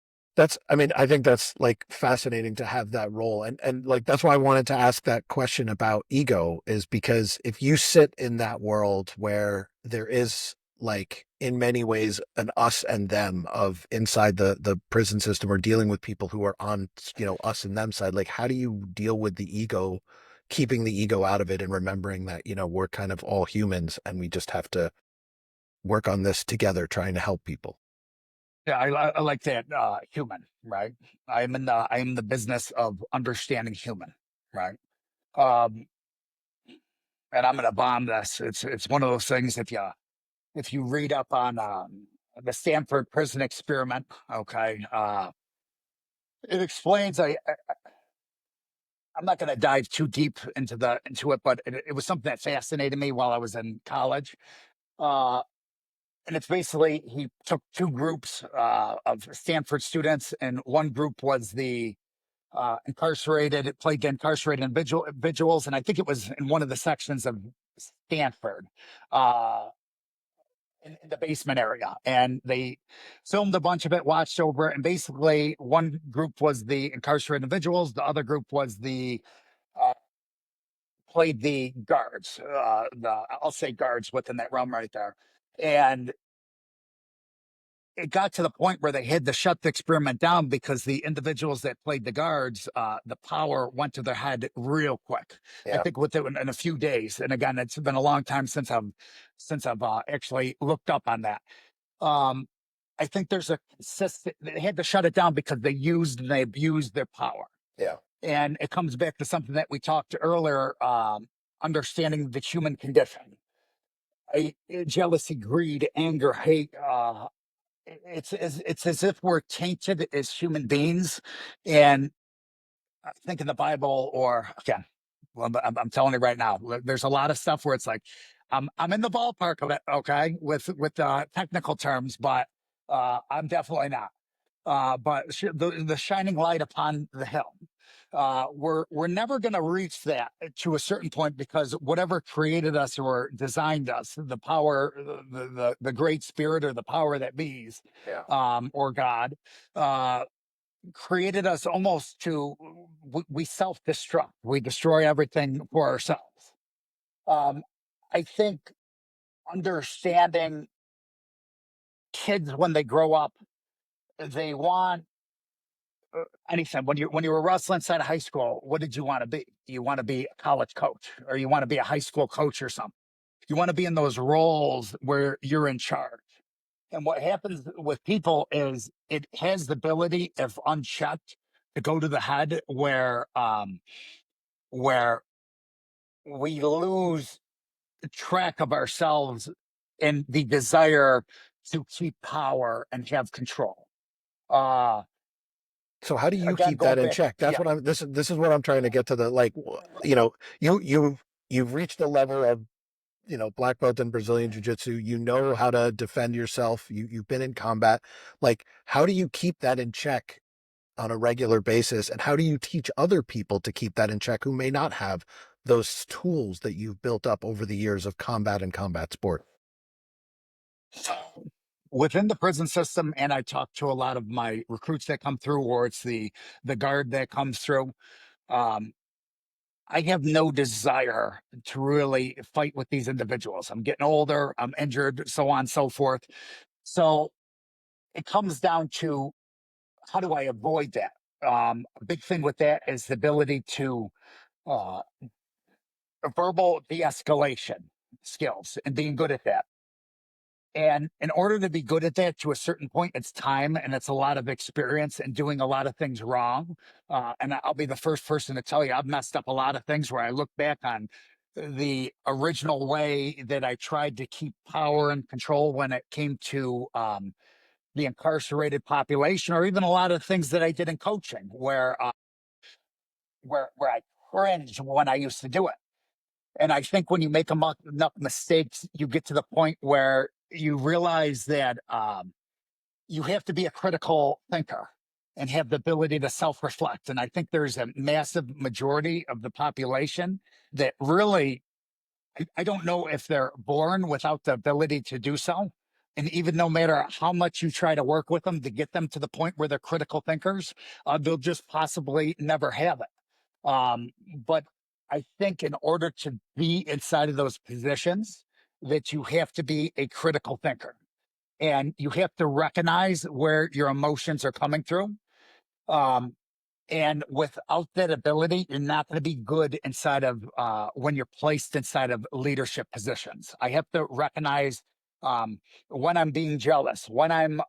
I mean, I think that's like fascinating to have that role. And like, that's why I wanted to ask that question about ego, is because if you sit in that world where there is, like, in many ways an us and them of inside the prison system, or dealing with people who are on, us and them side, like, how do you deal with the ego, keeping the ego out of it and remembering that, we're kind of all humans and we just have to work on this together, trying to help people?
Yeah, I like that human, right? I am the business of understanding human, right? Um, and I'm gonna bomb this. It's one of those things. If you read up on the Stanford prison experiment, okay, it explains. I'm not going to dive too deep into it, but it was something that fascinated me while I was in college. Uh, and it's basically he took two groups of Stanford students, and one group was the it played the incarcerated individuals, and I think it was in one of the sections of Stanford. Uh, in the basement area, and they filmed a bunch of it, watched over it, and basically one group was the incarcerated individuals, the other group was the uh, played the guards, the I'll say guards within that realm right there. And it got to the point where they had to shut the experiment down because the individuals that played the guards, the power went to their head real quick. I
Yeah.
think within in a few days. And again, it's been a long time since I've actually looked up on that. Um, I think there's a consistent. They had to shut it down because they used and they abused their power,
Yeah.
and it comes back to something that we talked earlier: understanding the human condition, jealousy, greed, anger, hate. It's as if we're tainted as human beings, and I think in the Bible, or again, well, I'm telling you right now, there's a lot of stuff where it's like I'm in the ballpark of it, okay, with technical terms, but I'm definitely not. but the shining light upon the hill. We're never going to reach that to a certain point, because whatever created us or designed us, the power, the great spirit, or the power that be's,
Yeah.
or God, uh, created us almost to, we self-destruct. We destroy everything for ourselves. Um, I think understanding kids when they grow up, they want anything. When you were wrestling inside of high school, what did you want to be? You want to be a college coach, or you want to be a high school coach or something. You want to be in those roles where you're in charge. And what happens with people is it has the ability, if unchecked, to go to the head where we lose track of ourselves and the desire to keep power and have control. Uh
So how do you
Again,
keep that
going
in
back,
check? That's
yeah.
what I'm, this is what I'm trying to get to. The, like, you know, you've reached a level of, black belt in Brazilian jiu-jitsu. You know how to defend yourself. You've been in combat. Like, how do you keep that in check on a regular basis? And how do you teach other people to keep that in check who may not have those tools that you've built up over the years of combat and combat sport?
So within the prison system, and I talk to a lot of my recruits that come through, or it's the guard that comes through. Um, I have no desire to really fight with these individuals. I'm getting older, I'm injured, so on and so forth. So it comes down to, how do I avoid that? A big thing with that is the ability to uh, verbal de-escalation skills and being good at that. And in order to be good at that to a certain point, it's time and it's a lot of experience and doing a lot of things wrong. And I'll be the first person to tell you, I've messed up a lot of things where I look back on the original way that I tried to keep power and control when it came to the incarcerated population, or even a lot of things that I did in coaching, where I cringed when I used to do it. And I think when you make enough mistakes, you get to the point where you realize that you have to be a critical thinker and have the ability to self-reflect. And I think there's a massive majority of the population that really, I don't know if they're born without the ability to do so. And even no matter how much you try to work with them to get them to the point where they're critical thinkers, they'll just possibly never have it. But I think in order to be inside of those positions, that you have to be a critical thinker, and you have to recognize where your emotions are coming through. Um, and without that ability, you're not going to be good inside of when you're placed inside of leadership positions. I have to recognize um, when I'm being jealous, when I'm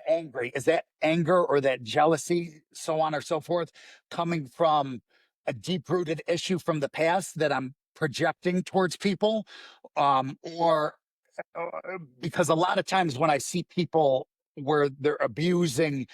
angry. Is that anger or that jealousy, so on or so forth, coming from a deep rooted issue from the past that I'm projecting towards people? Or because a lot of times when I see people where they're abusing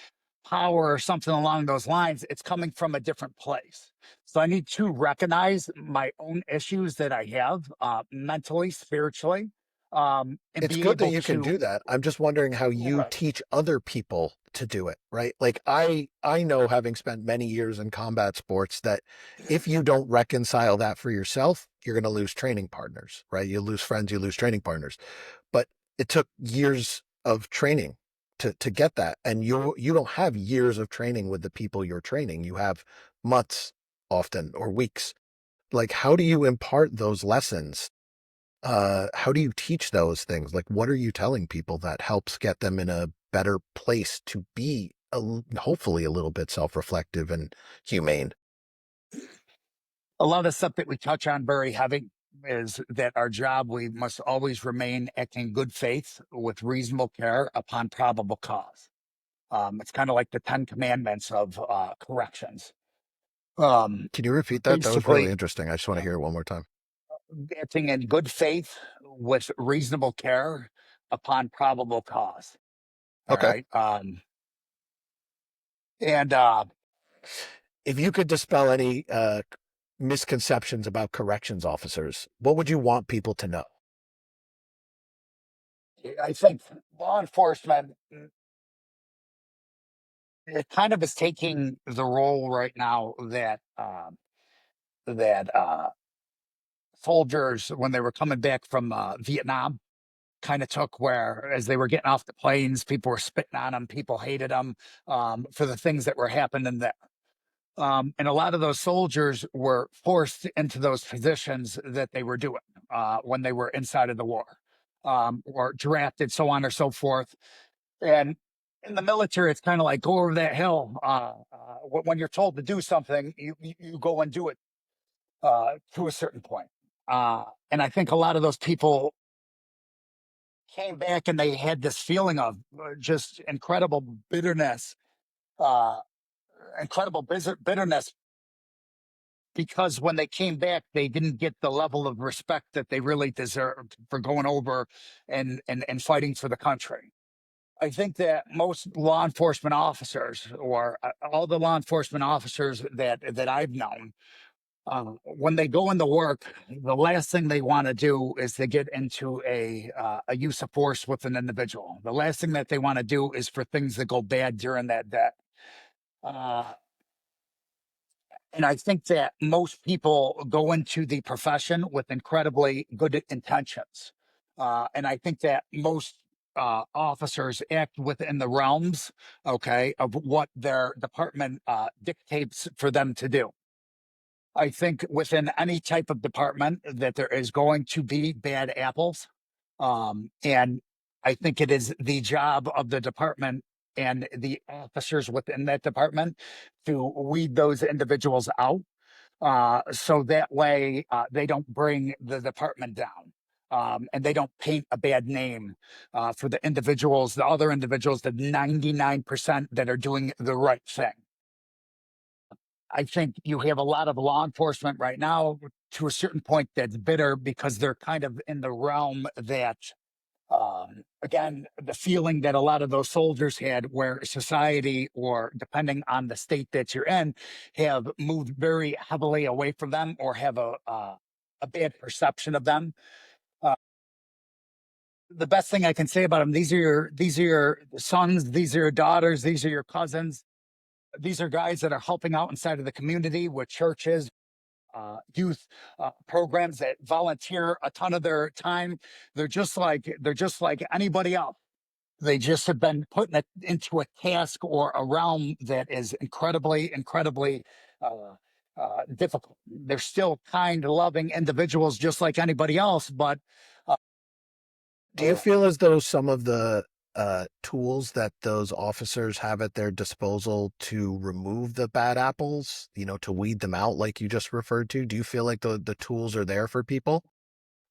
power or something along those lines, it's coming from a different place. So I need to recognize my own issues that I have mentally, spiritually, and
It's
be
good that
able
you can
to.
do that. I'm just wondering how you
Right.
teach other people to do it, right? Like, I know, having spent many years in combat sports, that if you don't reconcile that for yourself, you're going to lose training partners, right? You lose friends, you lose training partners. But it took years of training to get that. And you don't have years of training with the people you're training. You have months often, or weeks. Like, how do you impart those lessons? How do you teach those things? Like, what are you telling people that helps get them in a better place to be hopefully a little bit self-reflective and humane?
A lot of stuff that we touch on very heavy is that our job, we must always remain acting in good faith with reasonable care upon probable cause. It's kind of like the 10 commandments of corrections. Um,
Can you repeat that? That was really
Basically,
interesting. I just want to hear it one more time.
acting in good faith with reasonable care upon probable cause. All
Okay.
right. And
If you could dispel any misconceptions about corrections officers, what would you want people to know?
I think law enforcement it kind of is taking the role right now that that soldiers, when they were coming back from Vietnam, kind of took, where as they were getting off the planes, people were spitting on them, people hated them for the things that were happening there. And a lot of those soldiers were forced into those positions that they were doing when they were inside of the war, or drafted, so on or so forth. And in the military, it's kind of like go over that hill. When you're told to do something, you go and do it to a certain point. And I think a lot of those people came back and they had this feeling of just incredible bitterness, uh, bitterness, because when they came back, they didn't get the level of respect that they really deserved for going over and fighting for the country. I think that most law enforcement officers, or all the law enforcement officers that I've known, when they go into work, the last thing they want to do is to get into a use of force with an individual. The last thing that they want to do is for things to go bad during that day. Uh, and I think that most people go into the profession with incredibly good intentions. And I think that most officers act within the realms, okay, of what their department dictates for them to do. I think within any type of department that there is going to be bad apples. And I think it is the job of the department and the officers within that department to weed those individuals out, so that way they don't bring the department down. And they don't paint a bad name for the individuals, the other individuals, the 99% that are doing the right thing. I think you have a lot of law enforcement right now to a certain point that's bitter because they're kind of in the realm that, again, the feeling that a lot of those soldiers had, where society, or depending on the state that you're in, have moved very heavily away from them, or have a bad perception of them. Uh, the best thing I can say about them: these are your sons, these are your daughters, these are your cousins. These are guys that are helping out inside of the community with churches, youth programs, that volunteer a ton of their time. They're just like anybody else. They just have been put into a task or a realm that is incredibly uh, difficult. They're still kind, loving individuals, just like anybody else, but uh,
Do you feel as though some of the tools that those officers have at their disposal to remove the bad apples, to weed them out, like you just referred to, do you feel like the tools are there for people?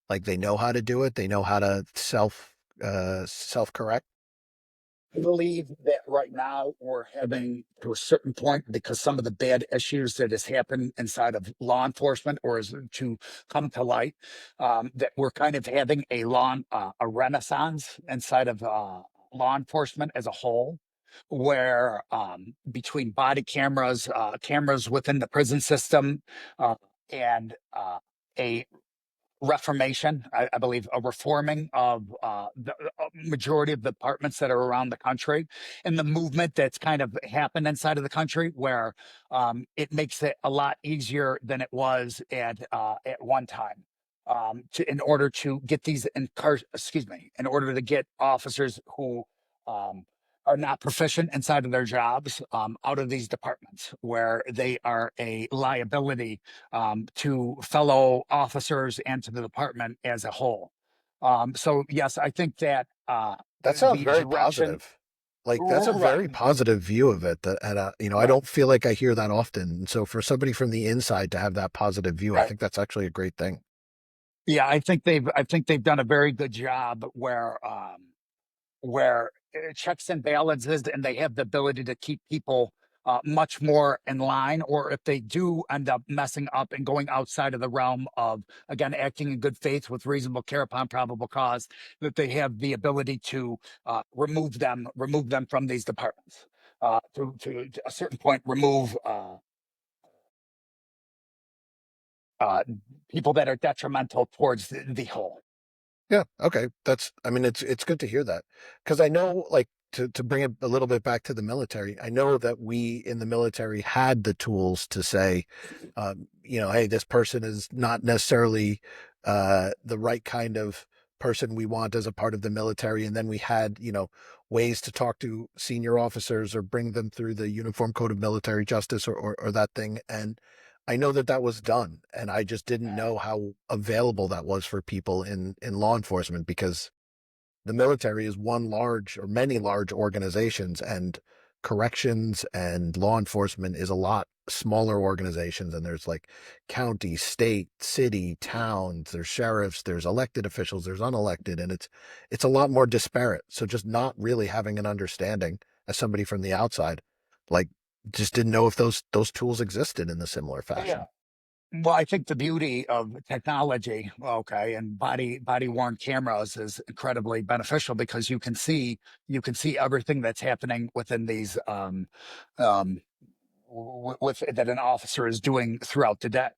Like they know how to do it, they know how to self correct?
I believe that right now we're having, to a certain point, because some of the bad issues that has happened inside of law enforcement, or is to come to light, that we're kind of having a renaissance inside of law enforcement as a whole, where between body cameras, cameras within the prison system, uh, and a reformation, I believe, a reforming of the majority of the departments that are around the country, and the movement that's kind of happened inside of the country, where it makes it a lot easier than it was at one time. In order to get in order to get officers who um, are not proficient inside of their jobs out of these departments, where they are a liability to fellow officers and to the department as a whole. So yes, I think that
That sounds
the
very
direction,
positive. Like that's a
right?
very positive view of it. That, and I
Right,
don't feel like I hear that often. So for somebody from the inside to have that positive view, I
right.
think that's actually a great thing.
Yeah, I think they've done a very good job where checks and balances, and they have the ability to keep people much more in line. Or if they do end up messing up and going outside of the realm of, again, acting in good faith with reasonable care upon probable cause, that they have the ability to remove them from these departments. To a certain point, remove uh, people that are detrimental towards the whole.
Yeah. Okay. I mean, it's good to hear that because I know, like, to bring it a little bit back to the military, I know that we in the military had the tools to say, hey, this person is not necessarily the right kind of person we want as a part of the military. And then we had, ways to talk to senior officers or bring them through the Uniform Code of Military Justice or that thing. And I know that that was done. And I just didn't know how available that was for people in law enforcement, because the military is one large or many large organizations, and corrections and law enforcement is a lot smaller organizations. And there's like county, state, city, towns, there's sheriffs, there's elected officials, there's unelected, and it's a lot more disparate. So just not really having an understanding as somebody from the outside, like, just didn't know if those tools existed in a similar
Yeah.
fashion.
Well, I think the beauty of technology, okay, and body worn cameras is incredibly beneficial because you can see everything that's happening within these um with that an officer is doing throughout the day.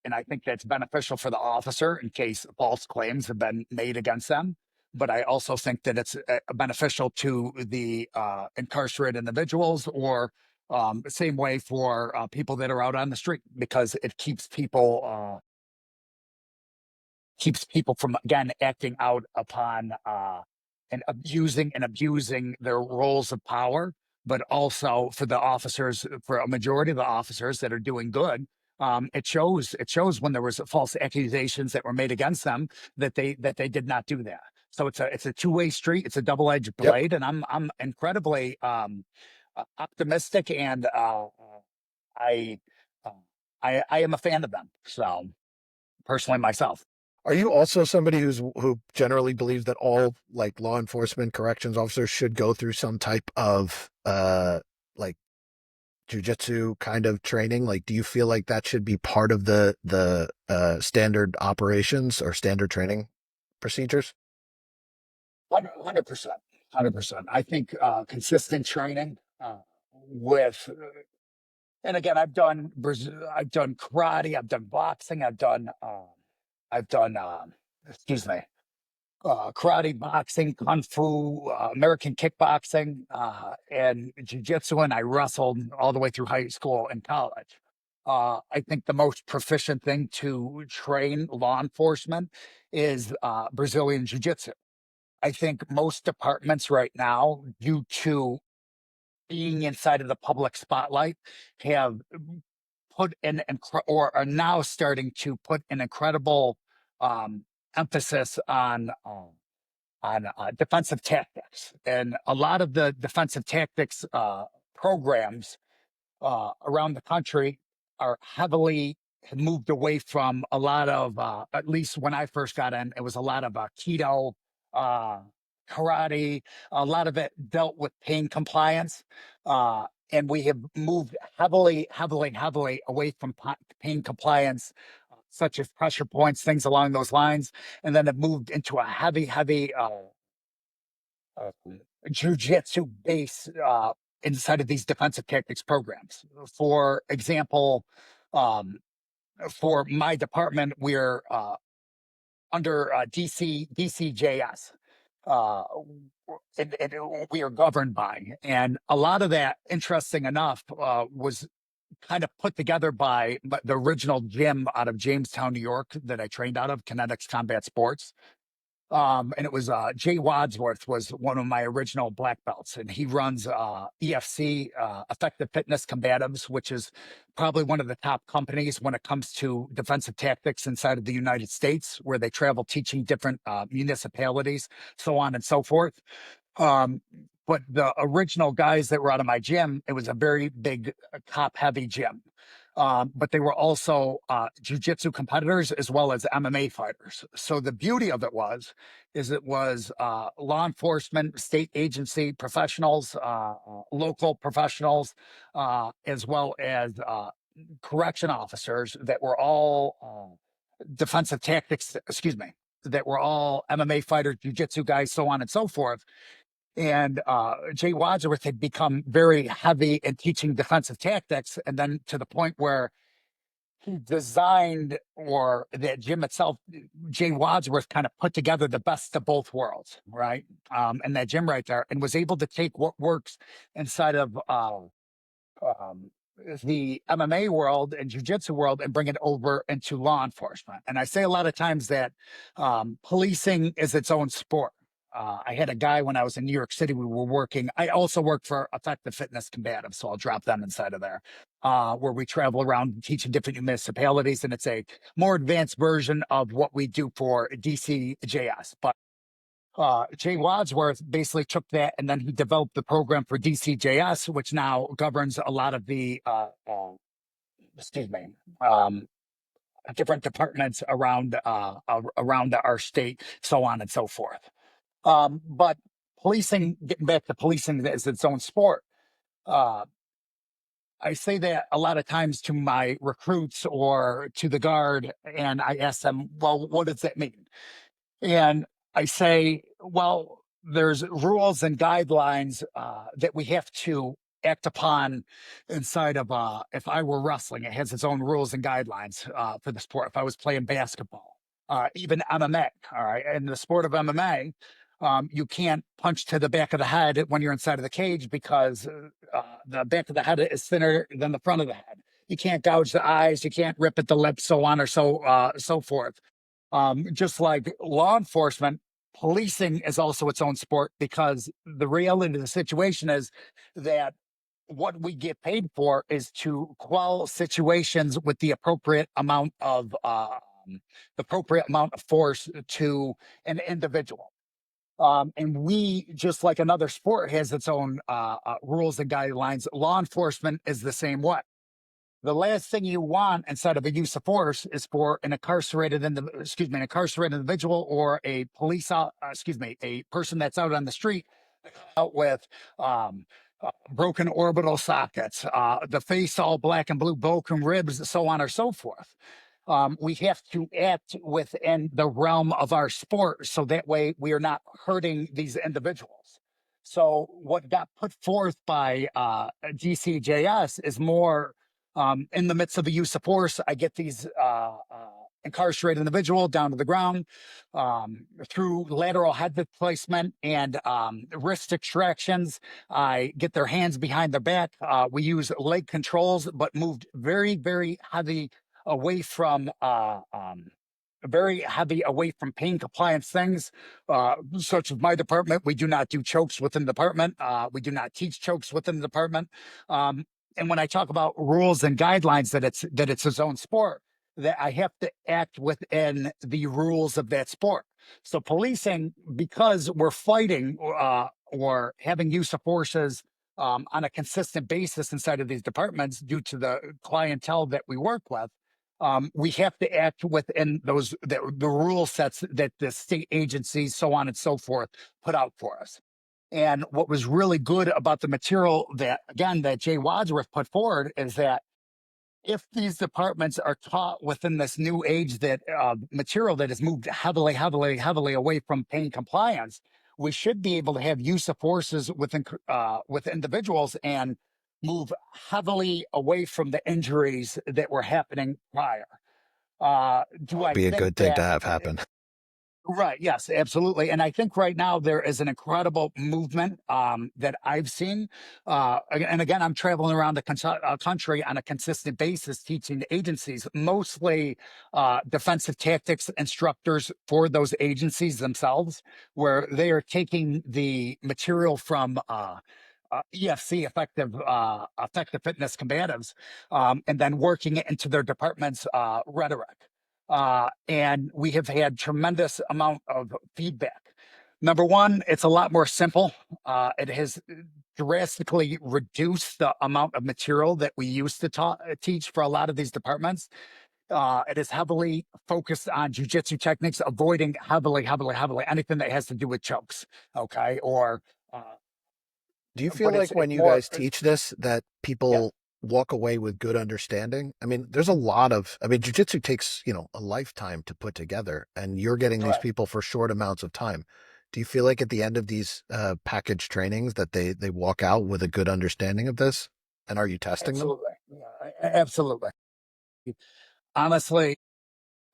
And I think that's beneficial for the officer in case false claims have been made against them. But I also think that it's beneficial to the incarcerated individuals, or same way for people that are out on the street, because it keeps people from, again, acting out upon and abusing their roles of power. But also for the officers, for a majority of the officers that are doing good, it shows when there was false accusations that were made against them, that they did not do that. So it's a two-way street, it's a double-edged
Yep.
blade, and I'm incredibly optimistic, and I uh, I am a fan of them. So personally, myself.
Are you also somebody who generally believes that all like law enforcement corrections officers should go through some type of like jujitsu kind of training? Like, do you feel like that should be part of the standard operations or standard training procedures?
100%. 100%. I think consistent training with, and again, I've done karate, I've done boxing, I've done, excuse me, karate, boxing, kung fu, American kickboxing, and jujitsu, and I wrestled all the way through high school and college. I think the most proficient thing to train law enforcement is Brazilian jiu-jitsu. I think most departments right now, due to being inside of the public spotlight, have put or are now starting to put an incredible um, emphasis on defensive tactics, and a lot of the defensive tactics programs around the country are heavily have moved away from a lot of, at least when I first got in, it was a lot of keto, uh, karate. A lot of it dealt with pain compliance. And we have moved heavily, heavily, heavily away from pain compliance, such as pressure points, things along those lines, and then have moved into a heavy, heavy uh, jujitsu base inside of these defensive tactics programs. For example, um, for my department, we're under DCJS. Uh, and we are governed by, and a lot of that, interesting enough, was kind of put together by the original gym out of Jamestown, New York, that I trained out of, Kinetics Combat Sports. And it was Jay Wadsworth was one of my original black belts, and he runs EFC, Effective Fitness Combatives, which is probably one of the top companies when it comes to defensive tactics inside of the United States, where they travel teaching different municipalities, so on and so forth. Um, but the original guys that were out of my gym, it was a very big cop heavy gym. But they were also jujitsu competitors as well as MMA fighters. So the beauty of is it was law enforcement, state agency professionals, local professionals, as well as correction officers that were all defensive tactics, excuse me, that were all MMA fighters, jujitsu guys, so on and so forth. And Jay Wadsworth had become very heavy in teaching defensive tactics, and then to the point where designed, or that gym itself, Jay Wadsworth kind of put together the best of both worlds, right? In that gym right there, and was able to take what works inside of um, the MMA world and jujitsu world and bring it over into law enforcement. And I say a lot of times that policing is its own sport. I had a guy when I was in New York City. We were working. I also work for Effective Fitness Combatives, so I'll drop them inside of there, where we travel around teaching different municipalities, and it's a more advanced version of what we do for DCJS. But Jay Wadsworth basically took that and then he developed the program for DCJS, which now governs a lot of the excuse me, um, different departments around our state, so on and so forth. But policing, getting back to policing as its own sport, uh, I say that a lot of times to my recruits or to the guard, and I ask them, "Well, what does that mean?" And I say, well, there's rules and guidelines that we have to act upon inside of, if I were wrestling, it has its own rules and guidelines for the sport. If I was playing basketball, even MMA, all right, in the sport of MMA, you can't punch to the back of the head when you're inside of the cage because the back of the head is thinner than the front of the head. You can't gouge the eyes, you can't rip at the lips, so on or so forth. Just like law enforcement, policing is also its own sport because the reality of the situation is that what we get paid for is to quell situations with the appropriate amount of force to an individual. And we, just like another sport, has its own rules and guidelines. Law enforcement is the same way. The last thing you want inside of a use of force is for an an incarcerated individual or a a person that's out on the street out with um, broken orbital sockets, the face all black and blue, broken ribs, so on or so forth. We have to act within the realm of our sport so that way we are not hurting these individuals. So what got put forth by GCJS is more in the midst of the use of force. I get these incarcerated individual down to the ground through lateral head placement and wrist extractions. I get their hands behind their back. We use leg controls, but moved very, very heavy away from pain compliance things, such as my department. We do not do chokes within the department. We do not teach chokes within the department. And when I talk about rules and guidelines, that it's its own sport, that I have to act within the rules of that sport. So policing, because we're fighting or having use of forces on a consistent basis inside of these departments due to the clientele that we work with, we have to act within the rule sets that the state agencies, so on and so forth, put out for us. And what was really good about the material that Jay Wadsworth put forward is that if these departments are taught within this new age that material that has moved heavily, heavily, heavily away from pain compliance, we should be able to have use of forces with individuals and move heavily away from the injuries that were happening prior. Do I
Be a
think
good thing to
that
have happen.
Right. Yes, absolutely. And I think right now there is an incredible movement that I've seen. And again, I'm traveling around the country on a consistent basis, teaching agencies, mostly defensive tactics instructors for those agencies themselves, where they are taking the material from EFC, effective fitness combatives, and then working it into their department's rhetoric. And we have had tremendous amount of feedback. Number one, it's a lot more simple. It has drastically reduced the amount of material that we used to teach for a lot of these departments. It is heavily focused on jujitsu techniques, avoiding heavily anything that has to do with chokes. Okay, or uh,
Do you feel
but
like when
it's
you
more.
guys teach this that
Yeah,
people walk away with good understanding? I mean, there's a lot of, I mean, jujitsu takes, a lifetime to put together, and you're getting these
right.
people for short amounts of time. Do you feel like at the end of these package trainings that they walk out with a good understanding of this? And are you testing them?
Absolutely. Yeah, absolutely. Honestly,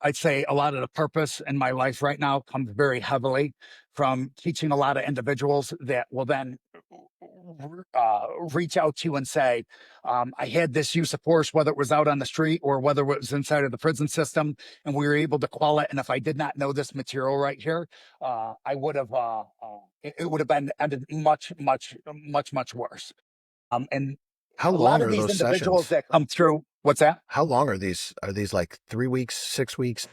I'd say a lot of the purpose in my life right now comes very heavily from teaching a lot of individuals that will then reach out to you and say, I had this use of force, whether it was out on the street or whether it was inside of the prison system, and we were able to quell it. And if I did not know this material right here, I would have, it would have been ended much worse. And
How
a lot
long
of
are
these
those
individuals
sessions?
that come through, what's that?
How long are these? Are these like 3 weeks, 6 weeks?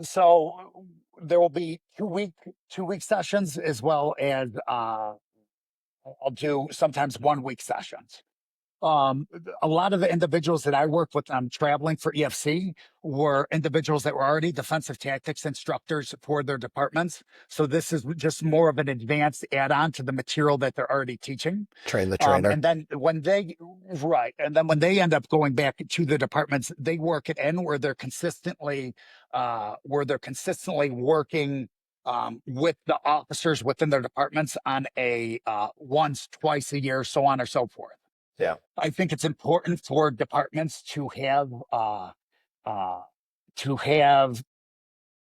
So there will be 2 week sessions as well as I'll do sometimes 1 week sessions. A lot of the individuals that I work with on traveling for EFC were individuals that were already defensive tactics instructors for their departments. So this is just more of an advanced add-on to the material that they're already teaching.
Train the trainer.
And then when they right, and then when they end up going back to the departments, they work it in where they're consistently working with the officers within their departments on a once, twice a year, so on or so forth.
Yeah.
I think it's important for departments uh, to have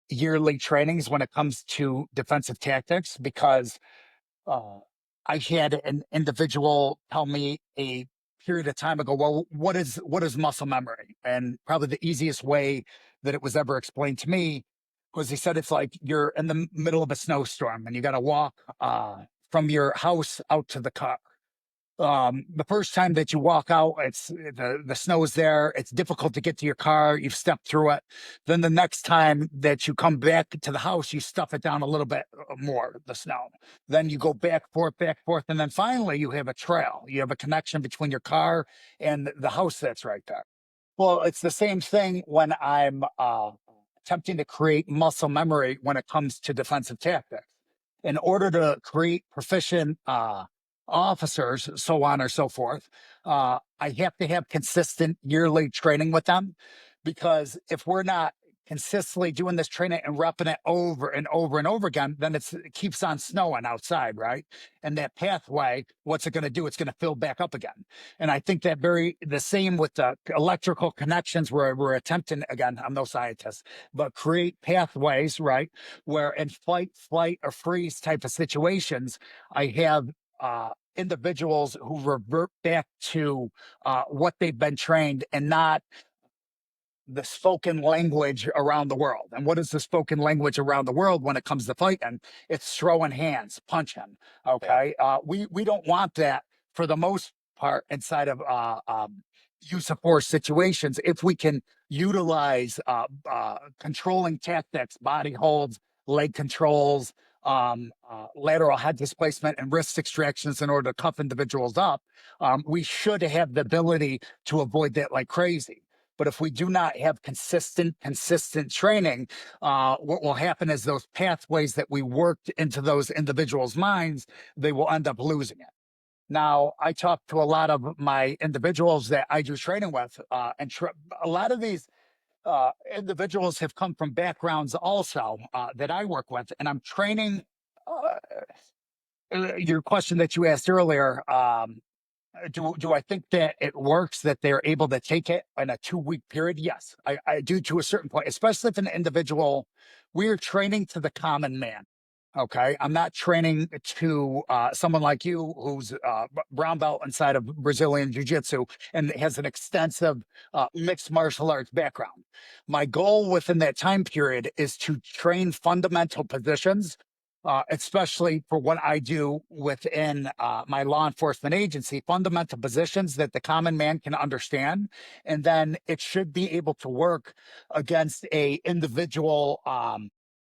yearly trainings when it comes to defensive tactics because uh, I had an individual tell me a period of time ago, well, what is muscle memory? And probably the easiest way that it was ever explained to me was he said it's like you're in the middle of a snowstorm and you got to walk from your house out to the car. The first time that you walk out, it's the snow is there. It's difficult to get to your car. You've stepped through it. Then the next time that you come back to the house, you stuff it down a little bit more, the snow. Then you go back, forth. And then finally you have a trail. You have a connection between your car and the house that's right there. Well, it's the same thing when I'm attempting to create muscle memory when it comes to defensive tactics. In order to create proficient officers, so on or so forth, I have to have consistent yearly training with them because if we're not consistently doing this training and repping it over and over and over again, then it keeps on snowing outside, right? And that pathway, what's it going to do? It's going to fill back up again. And I think that the same with the electrical connections where we're attempting, again, I'm no scientist, but create pathways, right? Where in fight, flight, or freeze type of situations, I have individuals who revert back to what they've been trained and not the spoken language around the world. And what is the spoken language around the world when it comes to fighting? It's throwing hands, punching. Okay. We don't want that for the most part inside of use of force situations. If we can utilize controlling tactics, body holds, leg controls, lateral head displacement, and wrist extractions in order to cuff individuals up, we should have the ability to avoid that like crazy. But if we do not have consistent training, what will happen is those pathways that we worked into those individuals' minds, they will end up losing it. Now, I talk to a lot of my individuals that I do training with, and a lot of these individuals have come from backgrounds also that I work with, and I'm training. Your question that you asked earlier, do I think that it works that they're able to take it in a 2 week period? Yes, I do to a certain point, especially if an individual, we're training to the common man. Okay. I'm not training to someone like you who's brown belt inside of Brazilian Jiu Jitsu and has an extensive mixed martial arts background. My goal within that time period is to train fundamental positions, especially for what I do within my law enforcement agency, fundamental positions that the common man can understand. And then it should be able to work against a individual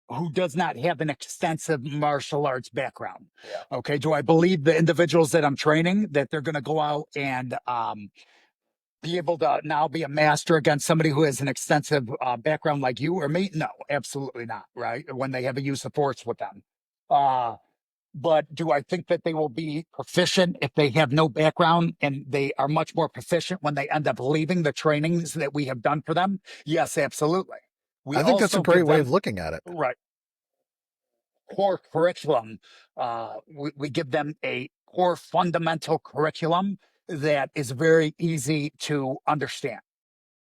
who does not have an extensive martial arts background.
Yeah.
Okay. Do I believe the individuals that I'm training that they're going to go out and be able to now be a master against somebody who has an extensive background like you or me? No, absolutely not. Right. When they have a use of force with them. But do I think that they will be proficient if they have no background and they are much more proficient when they end up leaving the trainings that we have done for them? Yes, absolutely. We
I think that's a
also
great
give
way
them
of looking at it.
right core curriculum. We give them a core fundamental curriculum that is very easy to understand.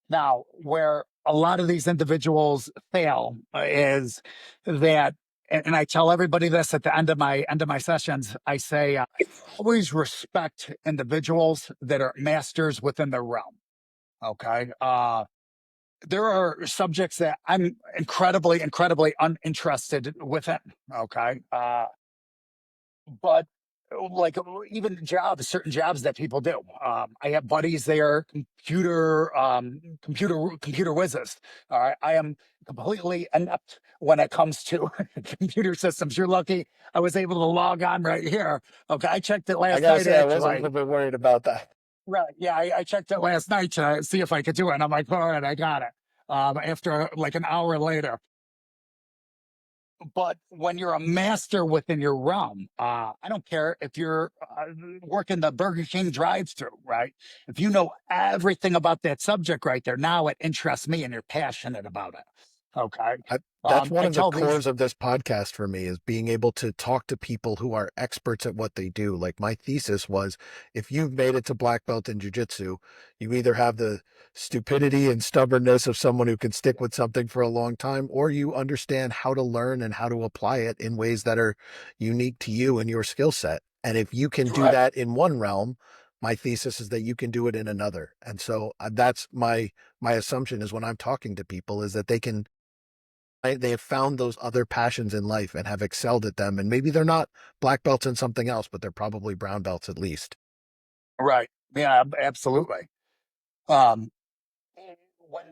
Now, where a lot of these individuals fail is that, and I tell everybody this at the end of my sessions. I say, always respect individuals that are masters within their realm. Okay. There are subjects that I'm incredibly uninterested within. Okay. But like even jobs, certain jobs that people do. I have buddies, they are computer whizzes. All right. I am completely inept when it comes to computer systems. You're lucky I was able to log on right here. Okay. I checked it
I
last
gotta
night,
say, I was a
actually.
little bit worried about that.
Right. Yeah, I checked it last night to see if I could do it. And I'm like, all right, I got it. After like an hour later. But when you're a master within your realm, I don't care if you're working the Burger King drive-through, right? If you know everything about that subject right there, now it interests me and you're passionate about it. Okay.
That's one
I
of the
tell these,
cores of this podcast for me is being able to talk to people who are experts at what they do. Like my thesis was, if you've made it to black belt in jiu-jitsu, you either have the stupidity and stubbornness of someone who can stick with something for a long time, or you understand how to learn and how to apply it in ways that are unique to you and your skill set. And if you can do
correct,
that in one realm, my thesis is that you can do it in another. And so that's my assumption is when I'm talking to people is that they have found those other passions in life and have excelled at them. And maybe they're not black belts in something else, but they're probably brown belts at least.
right. Yeah, absolutely. Um, when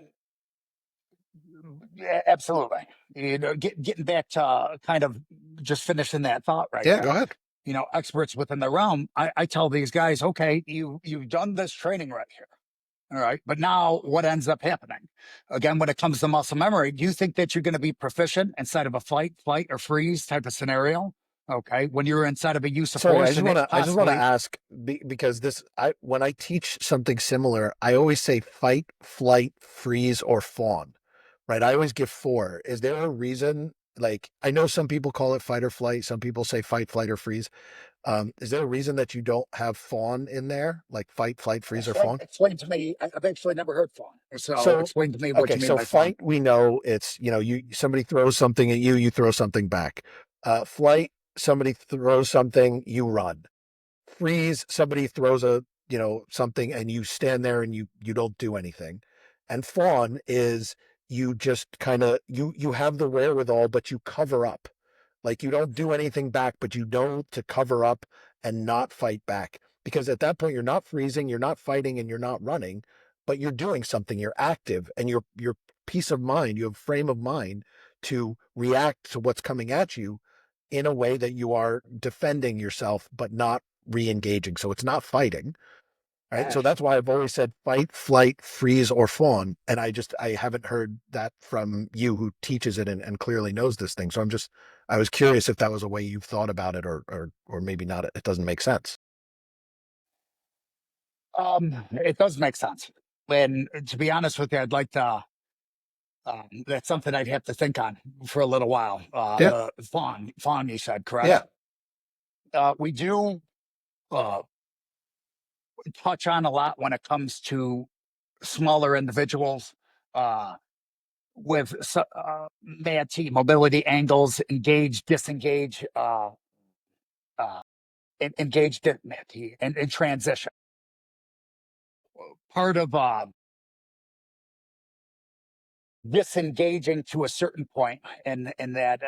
Yeah, absolutely. Getting back to kind of just finishing that thought right
Yeah, go
there.
ahead.
Experts within the realm. I tell these guys, okay, you've done this training right here. All right. But now what ends up happening? Again, when it comes to muscle memory, do you think that you're going to be proficient inside of a fight, flight, or freeze type of scenario? Okay. When you're inside of a use of
Sorry,
force and it
I just want to
possibly
ask because when I teach something similar, I always say fight, flight, freeze, or fawn, right? I always give four. Is there a reason? Like, I know some people call it fight or flight. Some people say fight, flight, or freeze. Is there a reason that you don't have fawn in there? Like fight, flight, freeze, or fawn?
explain to me. I've actually never heard fawn. So
So,
explain to me what
okay,
you mean
so
by fawn.
fight, we know it's, somebody throws something at you, you throw something back. Flight, somebody throws something, you run. Freeze, somebody throws something and you stand there and you don't do anything. And fawn is you just kind of you have the wherewithal, but you cover up. Like you don't do anything back, but you know to cover up and not fight back. Because at that point you're not freezing, you're not fighting, and you're not running, but you're doing something, you're active, and your peace of mind, you have frame of mind to react to what's coming at you in a way that you are defending yourself, but not re-engaging. So it's not fighting. Right. So that's why I've always said fight, flight, freeze, or fawn. And I haven't heard that from you who teaches it and clearly knows this thing. So I was curious if that was a way you've thought about it or maybe not. It doesn't make sense.
It does make sense. And to be honest with you, I'd like to. That's something I'd have to think on for a little while.
Yeah.
The fawn, you said,
Yeah.
correct? We do uh, touch on a lot when it comes to smaller individuals uh, with MAT, mobility angles, engage, disengage, uh, engage, MAT, and transition. Part of disengaging to a certain point in that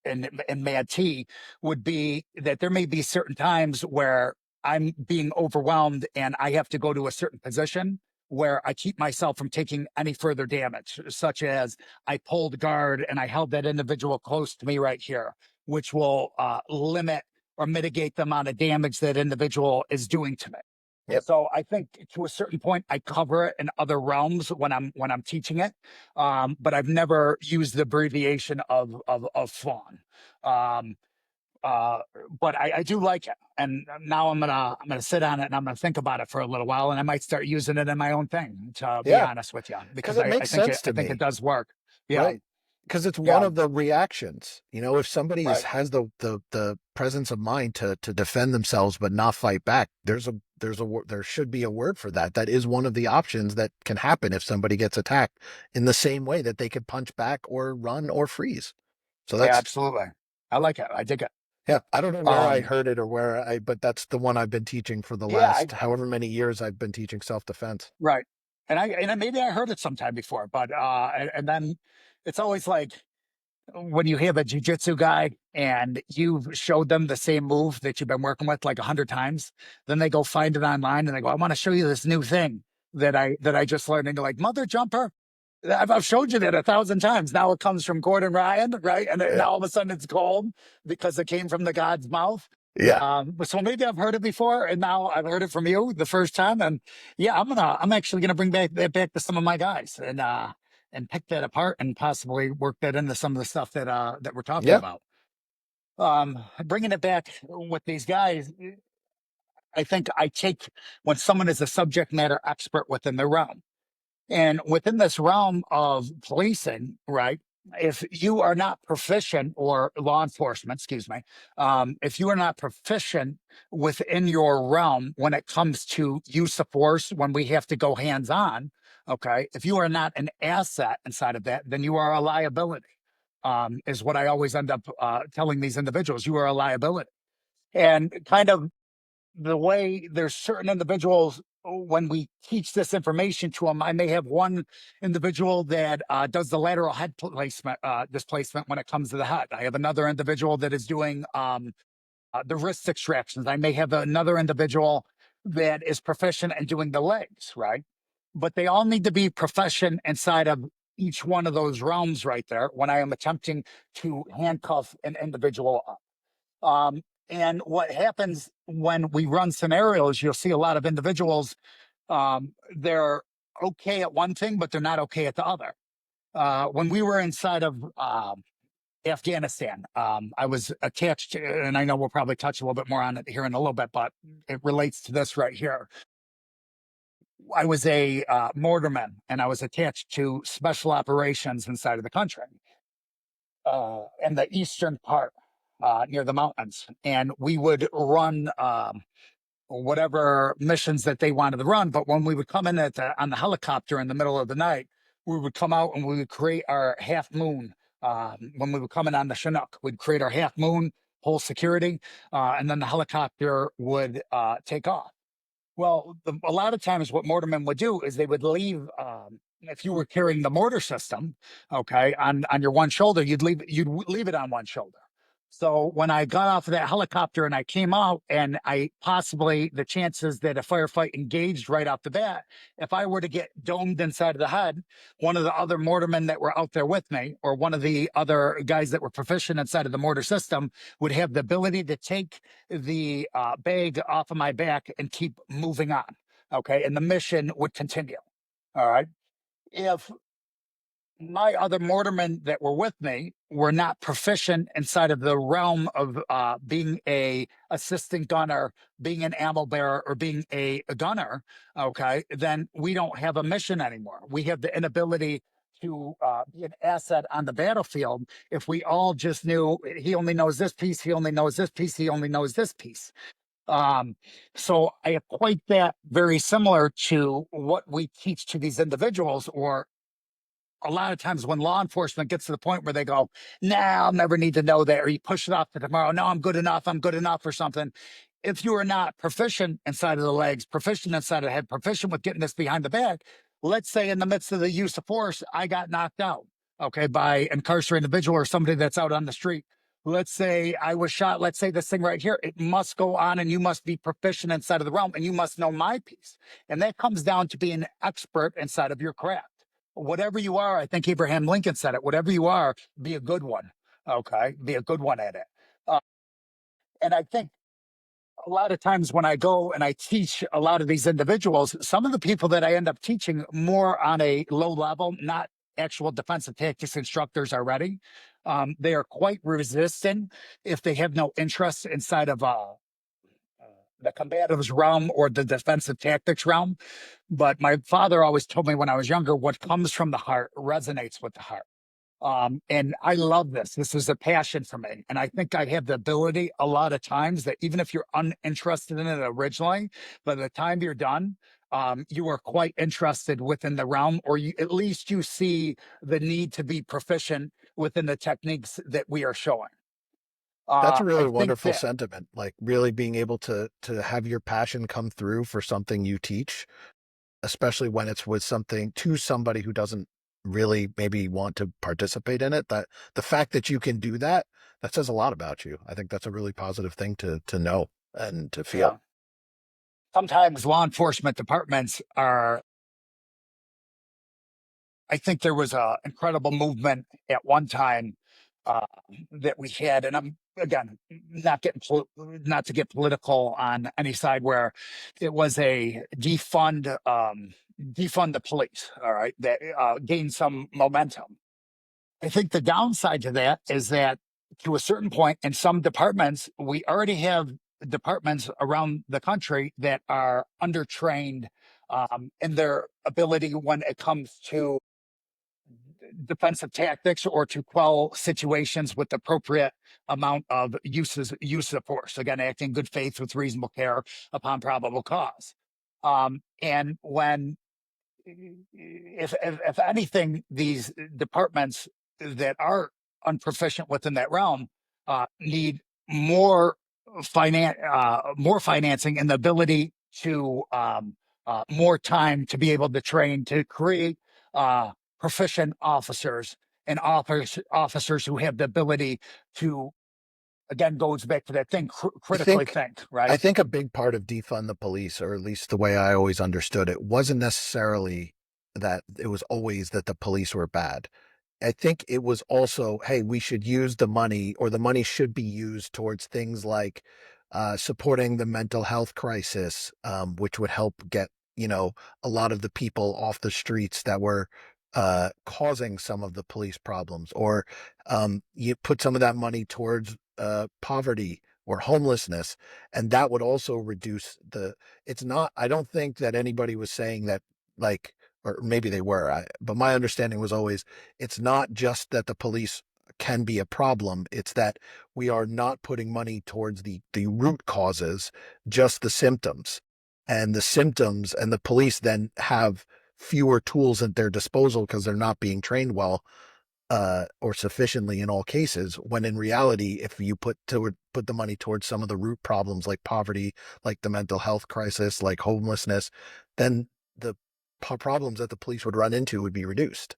and Mad T would be that there may be certain times where I'm being overwhelmed and I have to go to a certain position where I keep myself from taking any further damage, such as I pulled guard and I held that individual close to me right here, which will limit or mitigate the amount of damage that individual is doing to me.
Yep.
So I think to a certain point, I cover it in other realms when I'm teaching it, but I've never used the abbreviation of fawn. Um, uh, but I do like it, and now I'm gonna sit on it and I'm gonna think about it for a little while, and I might start using it in my own thing. To be
Yeah.
honest with you,
Because
because
it makes sense
I
to
think it
me.
does work. Yeah.
Right. because it's one
Yeah,
of the reactions. If somebody
right.
has the presence of mind to defend themselves but not fight back, there should be a word for that. That is one of the options that can happen if somebody gets attacked, in the same way that they could punch back or run or freeze. So
Yeah,
that's,
absolutely. I like it. I dig it.
yeah, I don't know where I
Um,
heard it or but that's the one I've been teaching for the
yeah,
last however many years I've been teaching self-defense.
right. Maybe I heard it sometime before, but and then it's always like when you have a jujitsu guy and you've showed them the same move that you've been working with like 100 times, then they go find it online and they go, "I want to show you this new thing that I just learned." And you're like, "Mother jumper, I've showed you that 1,000 times. Now it comes from Gordon Ryan, right? And
Yeah.
now all of a sudden it's gold because it came from the God's mouth."
Yeah.
So maybe I've heard it before, and now I've heard it from you the first time. And yeah, I'm actually gonna bring back to some of my guys and pick that apart and possibly work that into some of the stuff that we're talking
Yeah.
about. Bringing it back with these guys, I think I take when someone is a subject matter expert within their realm. And within this realm of policing, right? If you are not proficient, or law enforcement, excuse me, if you are not proficient within your realm when it comes to use of force, when we have to go hands on, okay, if you are not an asset inside of that, then you are a liability, is what I always end up telling these individuals. You are a liability. And kind of the way there's certain individuals, when we teach this information to them, I may have one individual that does the lateral head placement, displacement when it comes to the head. I have another individual that is doing the wrist extractions. I may have another individual that is proficient in doing the legs, right? But they all need to be proficient inside of each one of those realms right there when I am attempting to handcuff an individual up. And what happens when we run scenarios, you'll see a lot of individuals, they're okay at one thing, but they're not okay at the other. When we were inside of Afghanistan, I was attached to, and I know we'll probably touch a little bit more on it here in a little bit, but it relates to this right here. I was a mortarman, and I was attached to special operations inside of the country, in the eastern part, near the mountains. And we would run whatever missions that they wanted to run. But when we would come in on the helicopter in the middle of the night, we would come out and we would create our half moon. When we would come in on the Chinook, we'd create our half moon, whole security, and then the helicopter would take off. Well, a lot of times what mortarmen would do is they would leave. If you were carrying the mortar system, okay, on your one shoulder, you'd leave it on one shoulder. So when I got off of that helicopter and I came out, and I possibly, the chances that a firefight engaged right off the bat, if I were to get domed inside of the head, one of the other mortarmen that were out there with me, or one of the other guys that were proficient inside of the mortar system, would have the ability to take the bag off of my back and keep moving on. Okay. And the mission would continue. All right. If my other mortarmen that were with me were not proficient inside of the realm of being a assistant gunner, being an ammo bearer, or being a gunner, okay, then we don't have a mission anymore. We have the inability to be an asset on the battlefield if we all just knew he only knows this piece, he only knows this piece, he only knows this piece. Um, so I equate that very similar to what we teach to these individuals, or a lot of times when law enforcement gets to the point where they go, "Nah, I'll never need to know that," or you push it off to tomorrow. "No, I'm good enough," or something. If you are not proficient inside of the legs, proficient inside of the head, proficient with getting this behind the back, let's say in the midst of the use of force, I got knocked out, okay, by incarcerated individual or somebody that's out on the street. Let's say I was shot. Let's say this thing right here, it must go on, and you must be proficient inside of the realm, and you must know my piece. And that comes down to being an expert inside of your craft. Whatever you are, I think Abraham Lincoln said it, whatever you are, be a good one. Okay. Be a good one at it. Uh, and I think a lot of times when I go and I teach a lot of these individuals, some of the people that I end up teaching more on a low level, not actual defensive tactics instructors already, they are quite resistant if they have no interest inside of the combatives realm or the defensive tactics realm. But my father always told me when I was younger, what comes from the heart resonates with the heart. And I love this. This is a passion for me. And I think I have the ability a lot of times that even if you're uninterested in it originally, by the time you're done, you are quite interested within the realm, or you, at least you see the need to be proficient within the techniques that we are showing.
That's a
I
really
think
wonderful
that,
sentiment. Like really being able to have your passion come through for something you teach, especially when it's with something to somebody who doesn't really maybe want to participate in it. That the fact that you can do that, that says a lot about you. I think that's a really positive thing to know and to feel.
yeah, sometimes law enforcement departments are, I think there was a incredible movement at one time uh, that we had, and I'm again not to get political on any side, where it was a defund the police. All right, that gained some momentum. I think the downside to that is that to a certain point, in some departments, we already have departments around the country that are undertrained in their ability when it comes to defensive tactics or to quell situations with appropriate amount of use of force. Again, acting in good faith with reasonable care upon probable cause. And when if anything, these departments that are unproficient within that realm need more more financing and the ability to more time to be able to train to create proficient officers and officers who have the ability to, again, goes back to that thing,
I
critically
think
think,
I
right?
think a big part of defund the police, or at least the way I always understood it, wasn't necessarily that it was always that the police were bad. I think it was also, hey, we should use the money, or the money should be used towards things like supporting the mental health crisis, which would help get, a lot of the people off the streets that were causing some of the police problems, or you put some of that money towards poverty or homelessness, and that would also reduce it's not, I don't think that anybody was saying that, like, or maybe they were, but my understanding was always, it's not just that the police can be a problem. It's that we are not putting money towards the root causes, just the symptoms. And the symptoms, and the police then have fewer tools at their disposal because they're not being trained well, or sufficiently in all cases. When in reality, if you put the money towards some of the root problems like poverty, like the mental health crisis, like homelessness, then the problems that the police would run into would be reduced.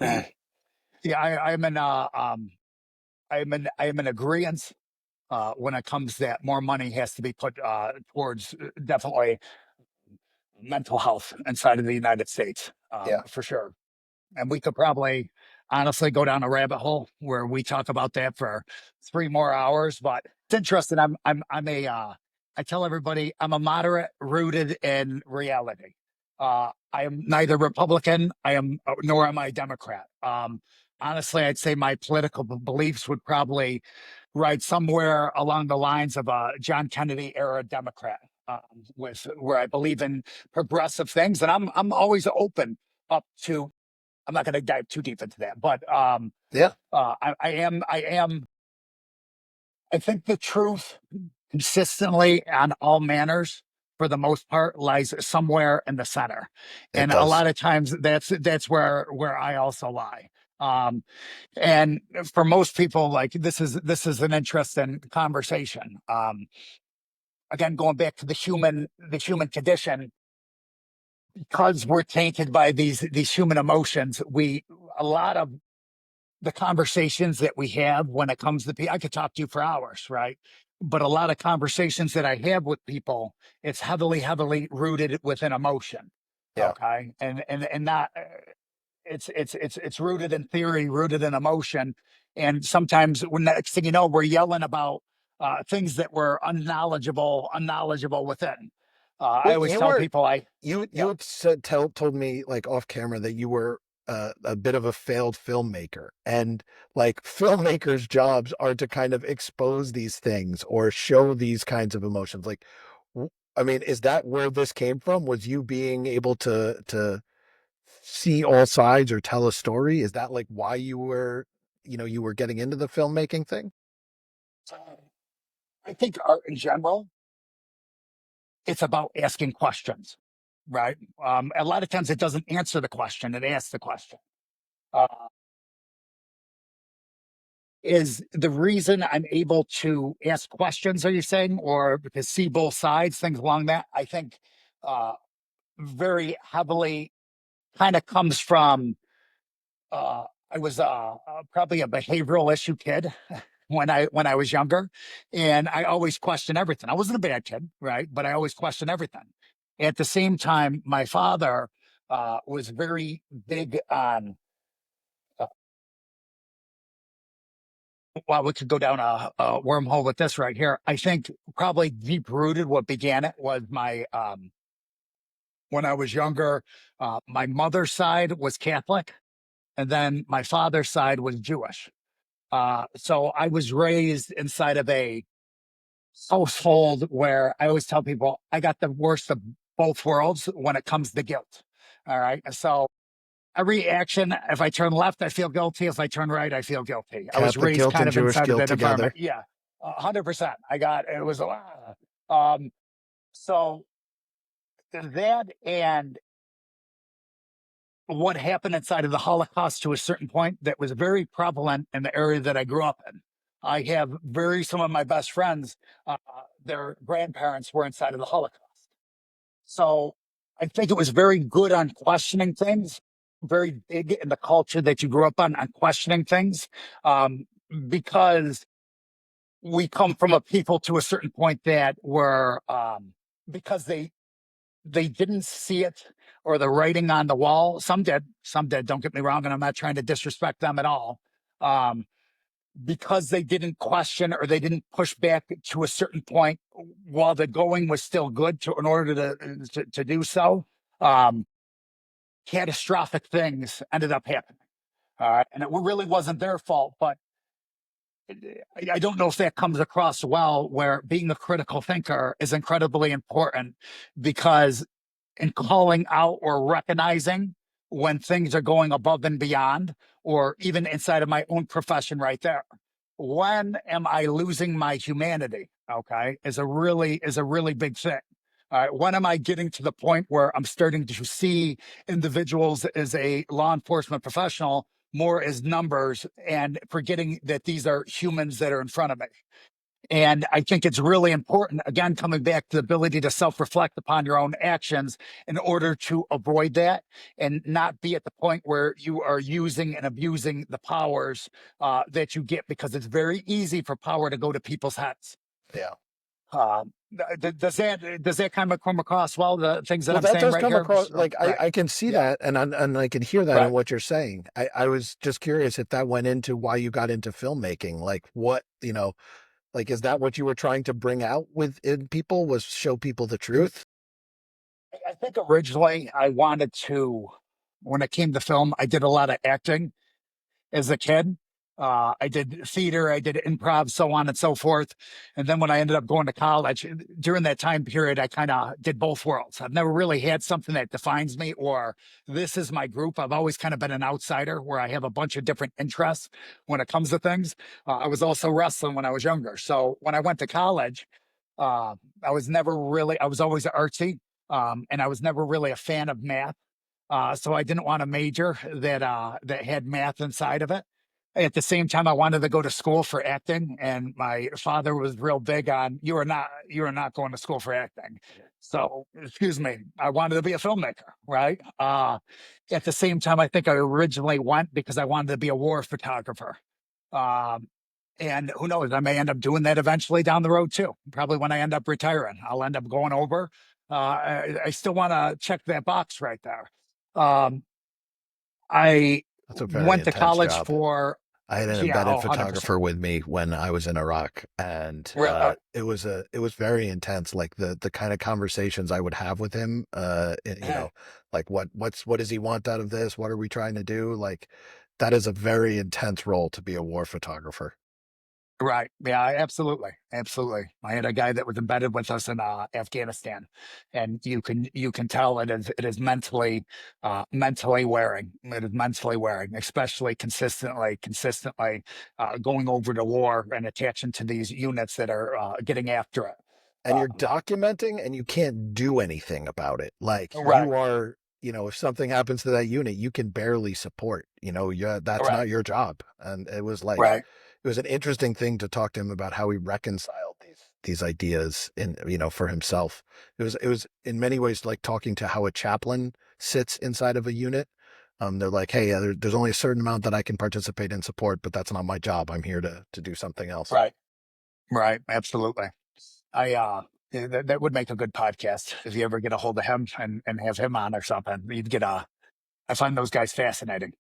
Yeah, I am in agreement when it comes that more money has to be put towards definitely mental health inside of the United States,
Yeah.
for sure. And we could probably honestly go down a rabbit hole where we talk about that for 3 more hours. But it's interesting. I tell everybody I'm a moderate rooted in reality. I am neither Republican, nor am I Democrat. Honestly, I'd say my political beliefs would probably ride somewhere along the lines of a John Kennedy era Democrat, with where I believe in progressive things, and I'm always open up to. I'm not going to dive too deep into that, but
Yeah.
I am. I think the truth consistently on all manners, for the most part, lies somewhere in the center,
It
and a
does.
lot of times that's where I also lie. Um, and for most people, like this is an interesting conversation. Again, going back to the human condition, because we're tainted by these human emotions. We A lot of the conversations that we have when it comes to people, I could talk to you for hours, right? But a lot of conversations that I have with people, it's heavily rooted within emotion.
Yeah.
Okay. And not, it's rooted in theory, rooted in emotion. And sometimes when next thing you know, we're yelling about things that we're unknowledgeable within. I
Well,
always
you
tell
were
people
you
yeah,
had told me, like, off camera, that you were a bit of a failed filmmaker, and like filmmakers' jobs are to kind of expose these things or show these kinds of emotions. Like, I mean, is that where this came from? Was you being able to see all sides or tell a story? Is that like why you were, you were getting into the filmmaking thing?
I think art in general, it's about asking questions, right? A lot of times it doesn't answer the question, it asks the question. Uh, is the reason I'm able to ask questions, are you saying, or to see both sides, things along that? I think uh, very heavily kind of comes from I was probably a behavioral issue kid when I was younger, and I always questioned everything. I wasn't a bad kid, right? But I always questioned everything. At the same time, my father was very big on. Uh, well, we could go down a wormhole with this right here. I think probably deep rooted what began it was my when I was younger. My mother's side was Catholic, and then my father's side was Jewish. So I was raised inside of a household where I always tell people I got the worst of both worlds when it comes to guilt. All right. So every action, if I turn left, I feel guilty. If I turn right, I feel guilty. I was
Catholic
raised
guilt
kind
and
of
Jewish
inside of
guilt
that environment.
together.
Yeah. 100%. It was, um, so that and what happened inside of the Holocaust to a certain point that was very prevalent in the area that I grew up in. I have some of my best friends, their grandparents were inside of the Holocaust. So I think it was very good on questioning things, very big in the culture that you grew up on questioning things, um, because we come from a people to a certain point that were, because they didn't see it or the writing on the wall. Some did. Don't get me wrong, and I'm not trying to disrespect them at all. Um, because they didn't question or they didn't push back to a certain point while the going was still good in order to do so. Um, Catastrophic things ended up happening. And it really wasn't their fault, but I don't know if that comes across well, where being a critical thinker is incredibly important because in calling out or recognizing when things are going above and beyond, or even inside of my own profession right there. When am I losing my humanity? Okay, is a really big thing. All right, when am I getting to the point where I'm starting to see individuals as a law enforcement professional more as numbers and forgetting that these are humans that are in front of me? And I think it's really important, again, coming back to the ability to self reflect upon your own actions in order to avoid that and not be at the point where you are using and abusing the powers that you get, because it's very easy for power to go to people's heads.
Yeah.
Does that kind of come across well, the things that
Well,
I'm
that
saying
does
right
come
here?
across like
Right.
I can see
Yeah.
that and I can hear that in
Right.
what you're saying. I was just curious if that went into why you got into filmmaking. Like what, like is that what you were trying to bring out within people, was show people the truth?
I think originally I wanted to, when it came to film, I did a lot of acting as a kid. I did theater, I did improv, so on and so forth. And then when I ended up going to college, during that time period, I kind of did both worlds. I've never really had something that defines me or this is my group. I've always kind of been an outsider where I have a bunch of different interests when it comes to things. I was also wrestling when I was younger. So when I went to college, uh, I was always artsy, and I was never really a fan of math. So I didn't want a major that had math inside of it. At the same time, I wanted to go to school for acting, and my father was real big on you are not going to school for acting. So, excuse me, I wanted to be a filmmaker, right? At the same time, I think I originally went because I wanted to be a war photographer. Um, and who knows, I may end up doing that eventually down the road too. Probably when I end up retiring, I'll end up going over. I still want to check that box right there. Um, I
That's a very
went to
intense
college
job.
for,
I had an
yeah,
embedded
100%.
photographer with me when I was in Iraq, and it was very intense. Like the kind of conversations I would have with him, like what does he want out of this? What are we trying to do? Like that is a very intense role to be a war photographer.
Right. Yeah, absolutely. Absolutely. I had a guy that was embedded with us in Afghanistan, and you can tell it is mentally wearing. It is mentally wearing, especially consistently going over to war and attaching to these units that are getting after it.
And you're
Um,
documenting and you can't do anything about it. Like
right.
you are, if something happens to that unit, you can barely support, that's
Right.
not your job. And it was like,
Right.
it was an interesting thing to talk to him about how he reconciled these ideas in, for himself. It was in many ways like talking to how a chaplain sits inside of a unit. They're like, hey, there's only a certain amount that I can participate in support, but that's not my job. I'm here to do something else.
Right. Right. Absolutely. I yeah, that would make a good podcast if you ever get a hold of him and have him on or something. You'd get a I find those guys fascinating.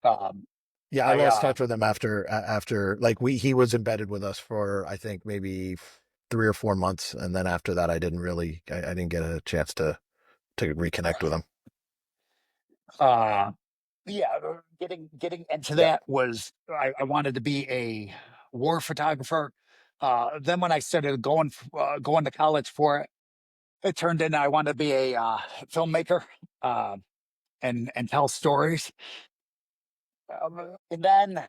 Um,
Yeah, I
I
lost touch with him after like he was embedded with us for I think maybe 3 or 4 months, and then after that I didn't get a chance to reconnect with him.
uh yeah, getting into
Yeah,
that was I wanted to be a war photographer. Then when I started going to college for it, it turned into I wanted to be a filmmaker uh, and tell stories. And then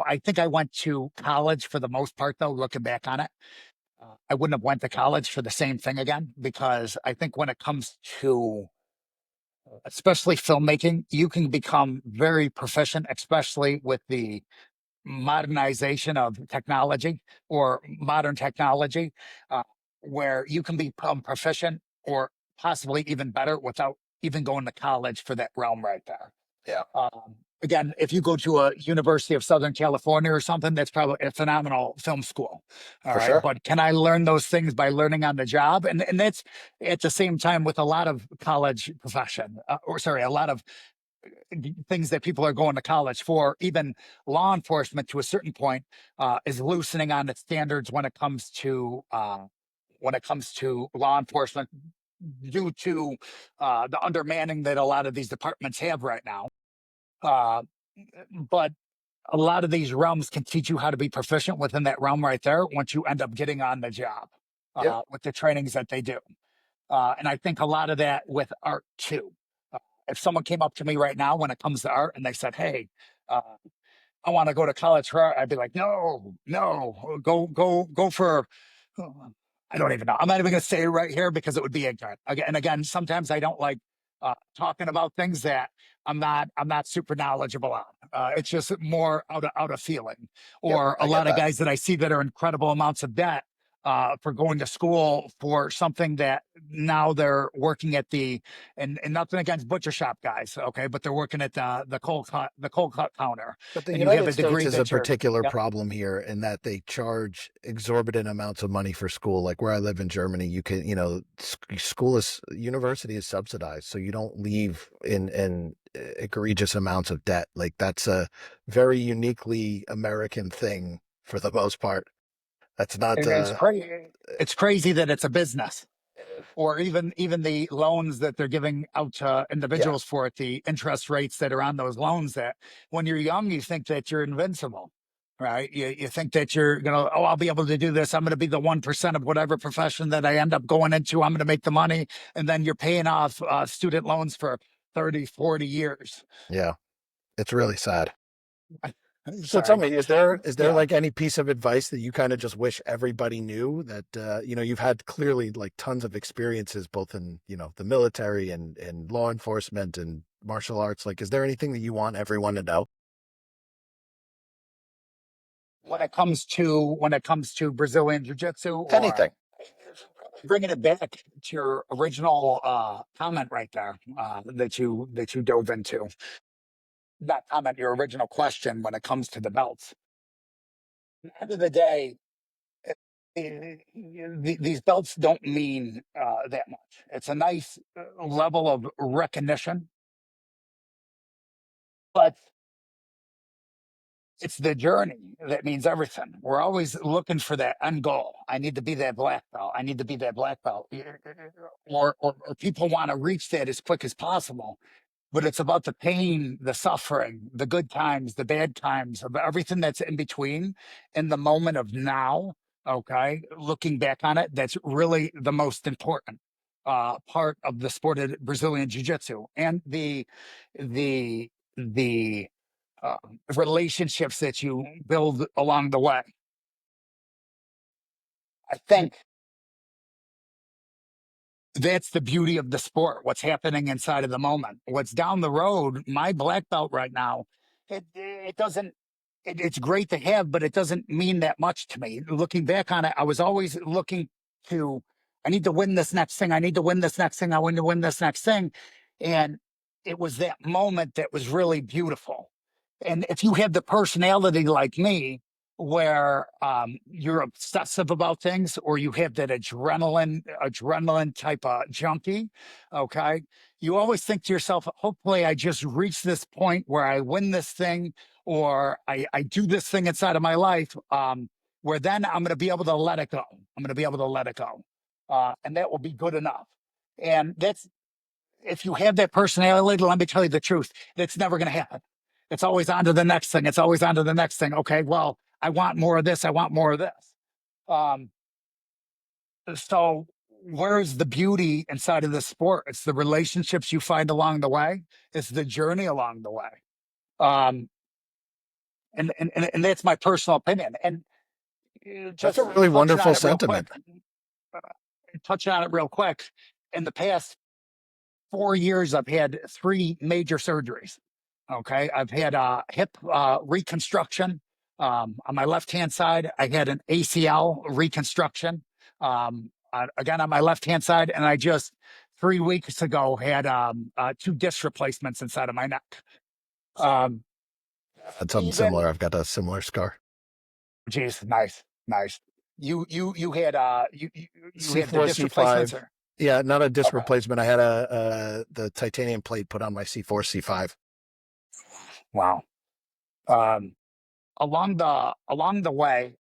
I think I went to college for the most part, though. Looking back on it, I wouldn't have went to college for the same thing again because I think when it comes to especially filmmaking, you can become very proficient, especially with the modernization of technology or modern technology, uh, where you can become proficient or possibly even better without even going to college for that realm right there.
yeah,
Again, if you go to a University of Southern California or something, that's probably a phenomenal film school. All
for
right.
sure.
But can I learn those things by learning on the job? And that's at the same time with a lot of college profession, or sorry, a lot of things that people are going to college for, even law enforcement to a certain point, is loosening on its standards when it comes to law enforcement due to the undermanning that a lot of these departments have right now. Uh, but a lot of these realms can teach you how to be proficient within that realm right there once you end up getting on the job
Yeah,
with the trainings that they do. And I think a lot of that with art too. Uh, if someone came up to me right now when it comes to art and they said, "Hey, uh, I want to go to college for art," I'd be like, "No, no, go for." I don't even know. I'm not even going to say it right here because it would be ignorant. Again, and again, sometimes I don't like talking about things that I'm not super knowledgeable on. It's just more out of feeling.
yep,
Or a
I get
lot of
that.
guys that I see that are incredible amounts of debt for going to school for something that now they're working at and nothing against butcher shop guys, okay, but they're working at the cold cut counter,
But the
and you have
United
a
States
degree
is a
that you're.
particular
Yep.
problem here in that they charge exorbitant amounts of money for school. Like where I live in Germany, you can, university is subsidized, so you don't leave in egregious amounts of debt. Like that's a very uniquely American thing for the most part. That's not,
And it's crazy that it's a business, or even the loans that they're giving out to
yeah,
individuals for it, the interest rates that are on those loans, that when you're young you think that you're invincible, right? You think that you're gonna, oh, I'll be able to do this, I'm gonna be the 1% of whatever profession that I end up going into, I'm gonna make the money, and then you're paying off student loans for 30, 40 years.
yeah, it's really sad. So tell
Sorry.
me, is there
Yeah.
like any piece of advice that you kind of just wish everybody knew that you've had clearly like tons of experiences both in, the military and law enforcement and martial arts. Like, is there anything that you want everyone to know?
When it comes to Brazilian jiu-jitsu, or
Anything.
bringing it back to your original comment right there, that you dove into, not comment, your original question when it comes to the belts. At the end of the day, these belts don't mean that much. It's a nice level of recognition, but it's the journey that means everything. We're always looking for that end goal. I need to be that black belt. I need to be that black belt. Or people want to reach that as quick as possible. but it's about the pain, the suffering, the good times, the bad times, of everything that's in between in the moment of now. Okay. Looking back on it, that's really the most important part of the sport of Brazilian Jiu-Jitsu, and the, the uh, relationships that you build along the way. I think that's the beauty of the sport, what's happening inside of the moment. What's down the road, my black belt right now, it doesn't, it's great to have, but it doesn't mean that much to me. Looking back on it, I was always looking to, I need to win this next thing. I need to win this next thing. I want to win this next thing. And it was that moment that was really beautiful. And if you have the personality like me, where you're obsessive about things, or you have that adrenaline type of junkie, okay, you always think to yourself, hopefully I just reach this point where I win this thing, or I do this thing inside of my life, where then I'm going to be able to let it go. I'm going to be able to let it go, and that will be good enough. And that's, if you have that personality, let me tell you the truth, that's never going to happen. It's always on to the next thing. It's always on to the next thing. Okay, well, I want more of this. I want more of this. Um, so where's the beauty inside of the sport? It's the relationships you find along the way. It's the journey along the way. Um, and that's my personal opinion. And
That's
just
a really
touching on
wonderful
it real quick,
sentiment.
touching on it real quick. In the past 4 years, I've had 3 major surgeries. Okay. I've had a hip reconstruction. On my left hand side, I had an ACL reconstruction. Again, on my left hand side, and I just 3 weeks ago had 2 disc replacements inside of my neck. Um,
That's something
even,
similar. I've got a similar scar.
geez, nice, nice. You had you had the
C4,
disc replacements,
C5.
or
Yeah, not a disc
okay.
replacement. I had the titanium plate put on my C4, C5.
Wow. Um, along the way,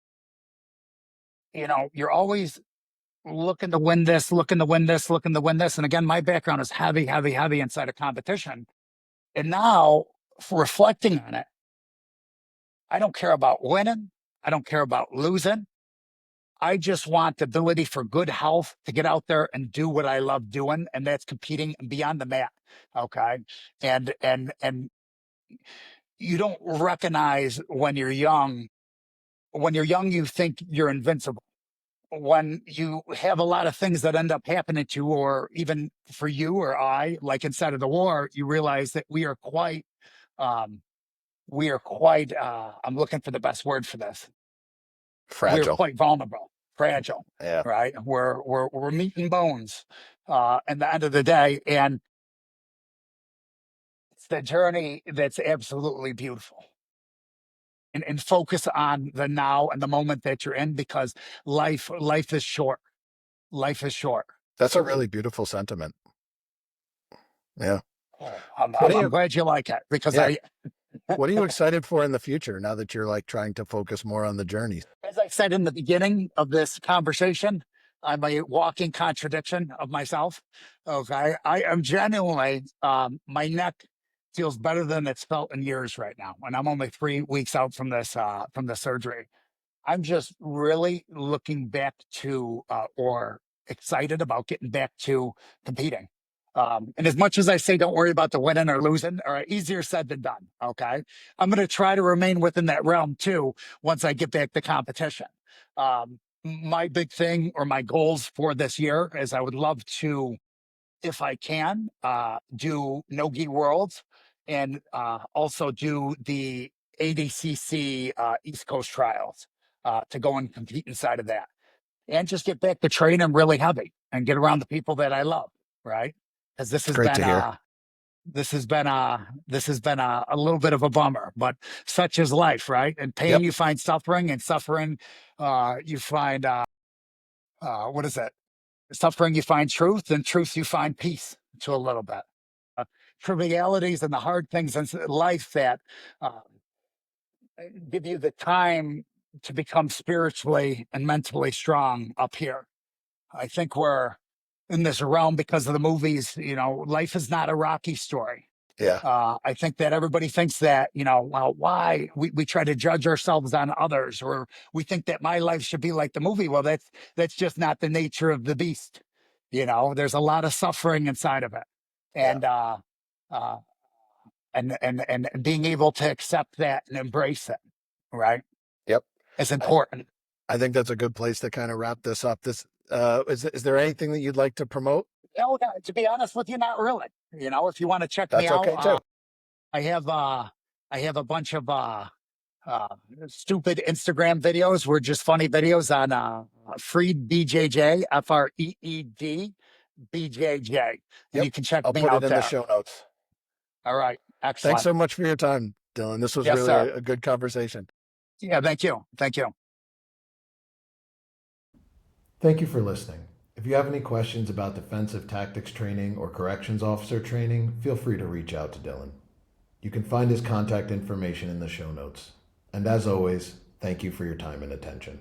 you're always looking to win this, looking to win this, looking to win this. And again, my background is heavy, heavy, heavy inside of competition. And now, for reflecting on it, I don't care about winning. I don't care about losing. I just want the ability for good health to get out there and do what I love doing, and that's competing beyond the mat. Okay. And you don't recognize when you're young. When you're young, you think you're invincible. When you have a lot of things that end up happening to you, or even for you or I, like inside of the war, you realize that um, I'm looking for the best word for this. We're
Fragile.
quite vulnerable, fragile,
Yeah.
right? We're meat and bones at the end of the day. And it's the journey that's absolutely beautiful. And focus on the now and the moment that you're in, because life is short. Life is short.
That's a really beautiful sentiment. Yeah.
Oh, I'm,
What
I'm,
are
I'm
you,
glad you like it, because
yeah. What are you excited for in the future now that you're like trying to focus more on the journey?
as I said in the beginning of this conversation, I'm a walking contradiction of myself. Okay. I am genuinely, my neck feels better than it's felt in years right now. And I'm only 3 weeks out from the surgery. I'm just really looking back to, or excited about getting back to competing. And as much as I say, don't worry about the winning or losing, or easier said than done. Okay. I'm going to try to remain within that realm too once I get back to competition. My big thing, or my goals for this year, is I would love to, if I can, do Nogi Worlds, and also do the ADCC East Coast Trials, to go and compete inside of that, and just get back to training really heavy and get around the people that I love, right? Because
It's great to hear.
this has been a little bit of a bummer, but such is life, right? And pain,
Yep.
you find suffering, and suffering, you find what is it? Suffering, you find truth, and truth, you find peace, to a little bit. Trivialities and the hard things in life that uh, give you the time to become spiritually and mentally strong up here. I think we're in this realm because of the movies. Life is not a Rocky story.
Yeah.
I think that everybody thinks that, well, why we try to judge ourselves on others, or we think that my life should be like the movie. Well, that's just not the nature of the beast. There's a lot of suffering inside of it.
Yeah.
And uh and being able to accept that and embrace it, right,
Yep.
is
I,
important.
I think that's a good place to kind of wrap this up. Is there anything that you'd like to promote?
No, to be honest with you, not really. If you want to check me
That's
out,
okay too.
I have I have a bunch of uh, stupid Instagram videos. Were just funny videos on Freed BJJ, Freed BJJ, and
Yep.
you can check
I'll
me
put it
out
in the
there.
show notes.
All right,
Thanks
excellent.
so much for your time, Dylan. This was
Yes,
really
sir.
a good conversation.
Yeah, thank you, thank you.
Thank you for listening. If you have any questions about defensive tactics training or corrections officer training, feel free to reach out to Dylan. You can find his contact information in the show notes. And as always, thank you for your time and attention.